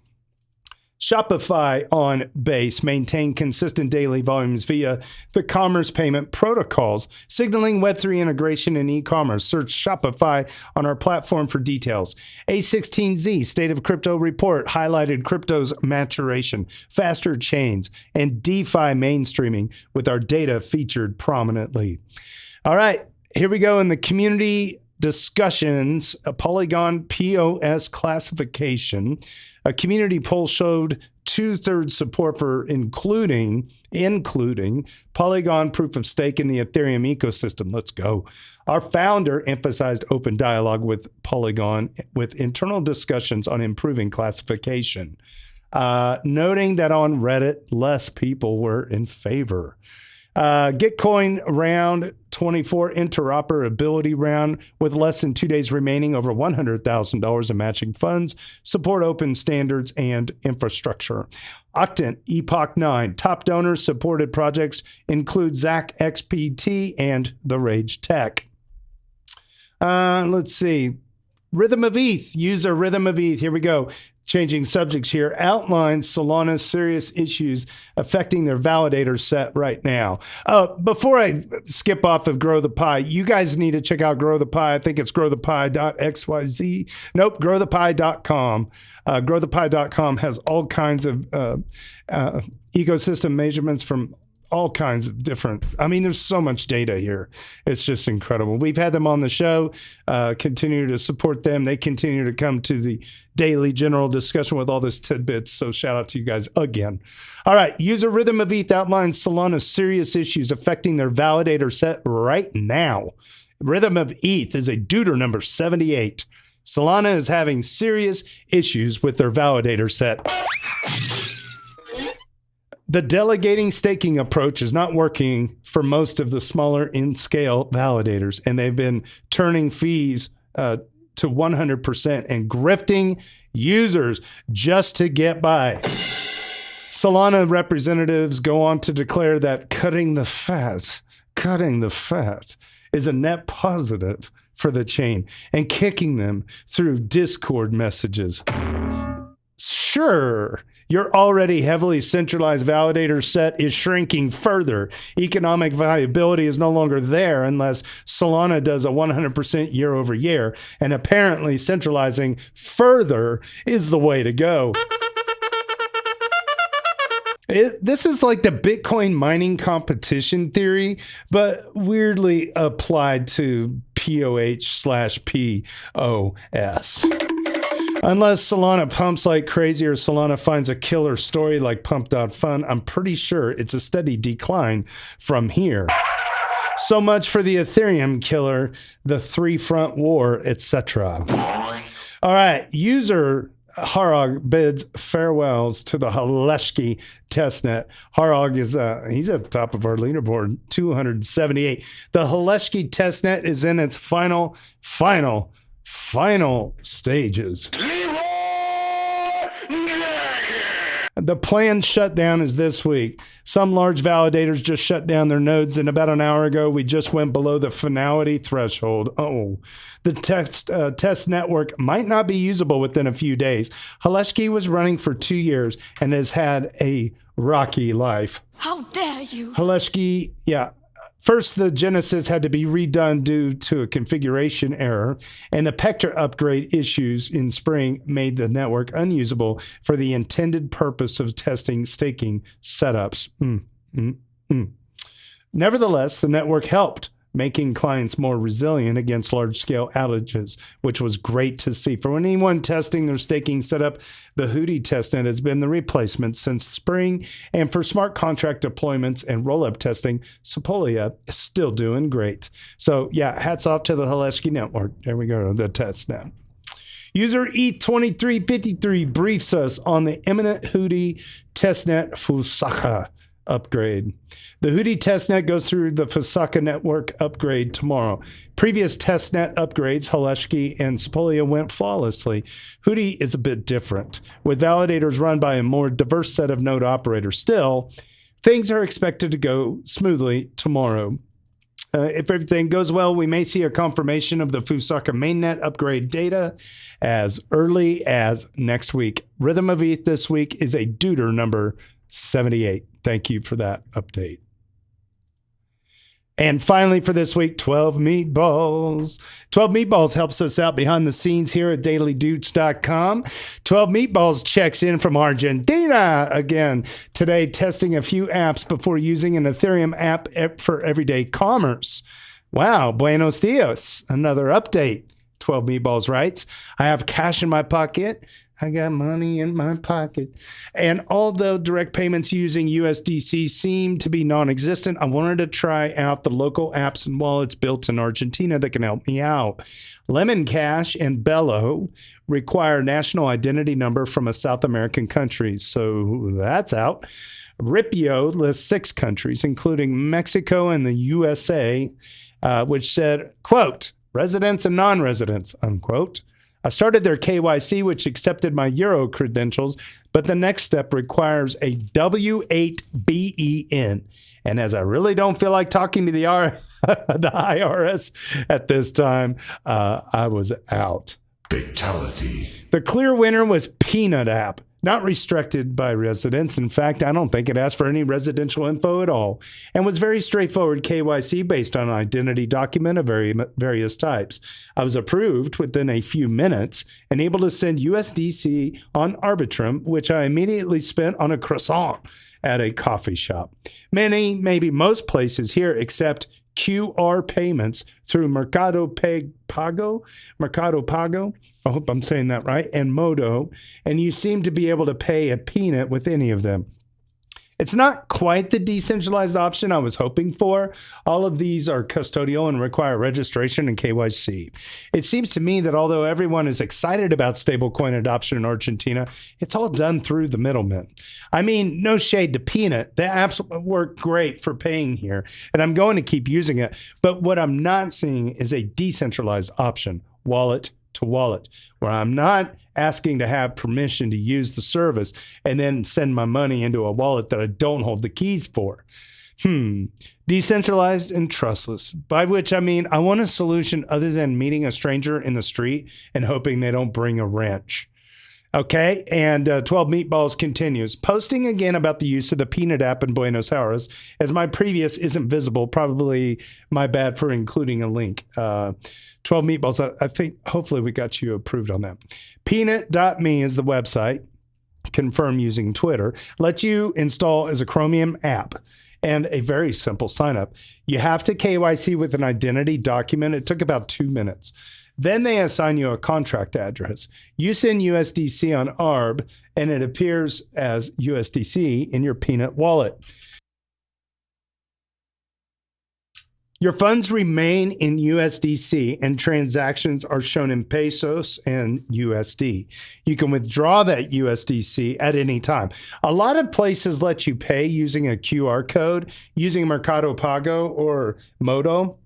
Shopify on Base maintained consistent daily volumes via the commerce payment protocols, signaling Web3 integration in e-commerce. Search Shopify on our platform for details. A16Z State of Crypto report highlighted crypto's maturation, faster chains, and DeFi mainstreaming, with our data featured prominently. All right, here we go in the community discussions. A Polygon POS classification. A community poll showed 2/3 support for including Polygon proof of stake in the Ethereum ecosystem. Let's go. Our founder emphasized open dialogue with Polygon, with internal discussions on improving classification, noting that on Reddit, less people were in favor. Gitcoin round 24 interoperability round with less than 2 days remaining, over $100,000 in matching funds, support open standards and infrastructure. Octant Epoch 9 top donors supported projects include Zach XPT and The Rage Tech. Let's see. Rhythm of ETH, user Rhythm of ETH. Here we go. Changing subjects here. Outlines Solana's serious issues affecting their validator set right now. Before I skip off of Grow the Pie, you guys need to check out Grow the Pie. I think it's poidh.xyz. Nope, growthepie.com. Growthepie.com has all kinds of ecosystem measurements from all kinds of different, there's so much data here. It's just incredible. We've had them on the show, continue to support them. They continue to come to the daily general discussion with all this tidbits. So shout out to you guys again. All right. User Rhythm of ETH outlines Solana's serious issues affecting their validator set right now. Rhythm of ETH is a Deuter number 78. Solana is having serious issues with their validator set. The delegating staking approach is not working for most of the smaller in-scale validators, and they've been turning fees to 100% and grifting users just to get by. Solana representatives go on to declare that cutting the fat is a net positive for the chain and kicking them through Discord messages. Sure, your already heavily centralized validator set is shrinking further. Economic viability is no longer there unless Solana does a 100% year over year. And apparently centralizing further is the way to go. This is like the Bitcoin mining competition theory, but weirdly applied to POH/POS. Unless Solana pumps like crazy or Solana finds a killer story like Pump.fun, I'm pretty sure it's a steady decline from here. So much for the Ethereum killer, the three-front war, etc. All right, user Harog bids farewells to the Haleshki testnet. Harog is he's at the top of our leaderboard, 278. The Haleshki testnet is in its final stages. The planned shutdown is this week. Some large validators just shut down their nodes, and about an hour ago, we just went below the finality threshold. The test network might not be usable within a few days. Haleshki was running for 2 years and has had a rocky life. How dare you? Haleshki, First, the Genesis had to be redone due to a configuration error, and the Pector upgrade issues in spring made the network unusable for the intended purpose of testing staking setups. Nevertheless, the network helped, making clients more resilient against large-scale outages, which was great to see. For anyone testing their staking setup, the Hootie testnet has been the replacement since spring, and for smart contract deployments and roll-up testing, Sepolia is still doing great. So, hats off to the Haleshki network. There we go, the testnet. User E2353 briefs us on the imminent Hootie testnet Fusaka upgrade. The Hootie testnet goes through the Fusaka network upgrade tomorrow. Previous testnet upgrades, Haleshki and Sepolia, went flawlessly. Hootie is a bit different, with validators run by a more diverse set of node operators. Still, things are expected to go smoothly tomorrow. If everything goes well, we may see a confirmation of the Fusaka mainnet upgrade data as early as next week. Rhythm of ETH this week is a Deuter number 78. Thank you for that update. And finally for this week, 12 Meatballs. 12 Meatballs helps us out behind the scenes here at dailydoots.com. 12 Meatballs checks in from Argentina again today, testing a few apps before using an Ethereum app for everyday commerce. Wow, buenos dias. Another update. 12 Meatballs writes, I have cash in my pocket. I got money in my pocket. And although direct payments using USDC seem to be non-existent, I wanted to try out the local apps and wallets built in Argentina that can help me out. Lemon Cash and Bello require national identity number from a South American country. So that's out. Ripio lists 6 countries, including Mexico and the USA, which said, quote, residents and non-residents, unquote. I started their KYC, which accepted my Euro credentials, but the next step requires a W8BEN. And as I really don't feel like talking to the IRS at this time, I was out. Fatality. The clear winner was Peanut app, not restricted by residents. In fact, I don't think it asked for any residential info at all, and was very straightforward KYC based on an identity document of various types. I was approved within a few minutes and able to send USDC on Arbitrum, which I immediately spent on a croissant at a coffee shop. Many, maybe most places here accept QR payments through Mercado Pago, I hope I'm saying that right, and Modo, and you seem to be able to pay a peanut with any of them. It's not quite the decentralized option I was hoping for. All of these are custodial and require registration and KYC. It seems to me that although everyone is excited about stablecoin adoption in Argentina, it's all done through the middlemen. I mean, no shade to Peanut. The apps work great for paying here, and I'm going to keep using it. But what I'm not seeing is a decentralized option, wallet to wallet, where I'm not asking to have permission to use the service and then send my money into a wallet that I don't hold the keys for. Decentralized and trustless, by which I mean I want a solution other than meeting a stranger in the street and hoping they don't bring a wrench. Okay, and 12 Meatballs continues, posting again about the use of the Peanut app in Buenos Aires, as my previous isn't visible, probably my bad for including a link. 12 Meatballs, I think hopefully we got you approved on that. Peanut.me is the website, confirm using Twitter, lets you install as a Chromium app and a very simple sign up. You have to KYC with an identity document. It took about 2 minutes. Then they assign you a contract address. You send USDC on ARB, and it appears as USDC in your Peanut wallet. Your funds remain in USDC, and transactions are shown in pesos and USD. You can withdraw that USDC at any time. A lot of places let you pay using a QR code, using Mercado Pago or Modo.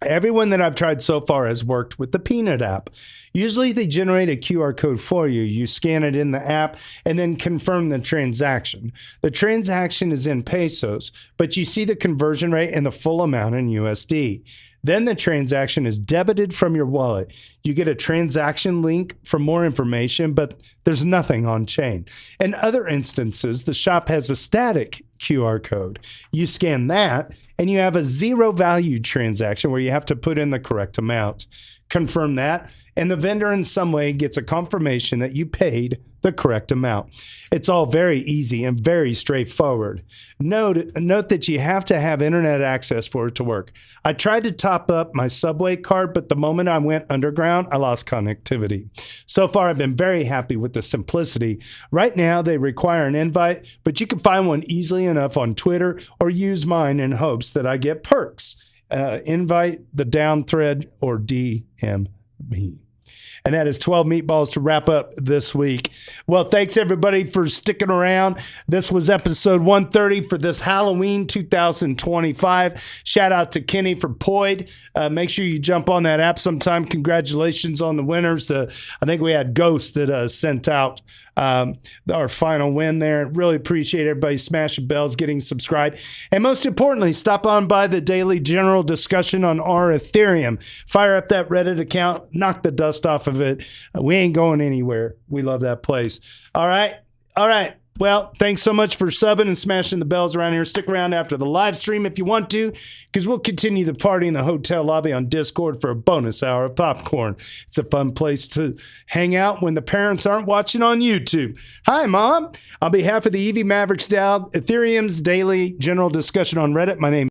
Everyone that I've tried so far has worked with the Peanut app. Usually they generate a QR code for you. You scan it in the app and then confirm the transaction. The transaction is in pesos, but you see the conversion rate and the full amount in USD. Then the transaction is debited from your wallet. You get a transaction link for more information, but there's nothing on chain. In other instances, the shop has a static QR code. You scan that, and you have a zero value transaction where you have to put in the correct amount. Confirm that, and the vendor in some way gets a confirmation that you paid the correct amount. It's all very easy and very straightforward. Note that you have to have internet access for it to work. I tried to top up my subway card, but the moment I went underground, I lost connectivity. So far, I've been very happy with the simplicity. Right now, they require an invite, but you can find one easily enough on Twitter or use mine in hopes that I get perks. Invite the down thread or DM me. And that is 12 Meatballs to wrap up this week. Well, thanks everybody for sticking around. This was episode 130 for this Halloween 2025. Shout out to Kenny for Poid. Make sure you jump on that app sometime. Congratulations on the winners. I think we had Ghost that sent out our final win there. Really appreciate everybody smashing bells, getting subscribed, and most importantly, stop on by the daily general discussion on our Ethereum. Fire up that Reddit account, knock the dust off of it. We ain't going anywhere. We love that place. All right. Well, thanks so much for subbing and smashing the bells around here. Stick around after the live stream if you want to, because we'll continue the party in the hotel lobby on Discord for a bonus hour of popcorn. It's a fun place to hang out when the parents aren't watching on YouTube. Hi, Mom. On behalf of the EV Mavericks DAO, Ethereum's daily general discussion on Reddit, my name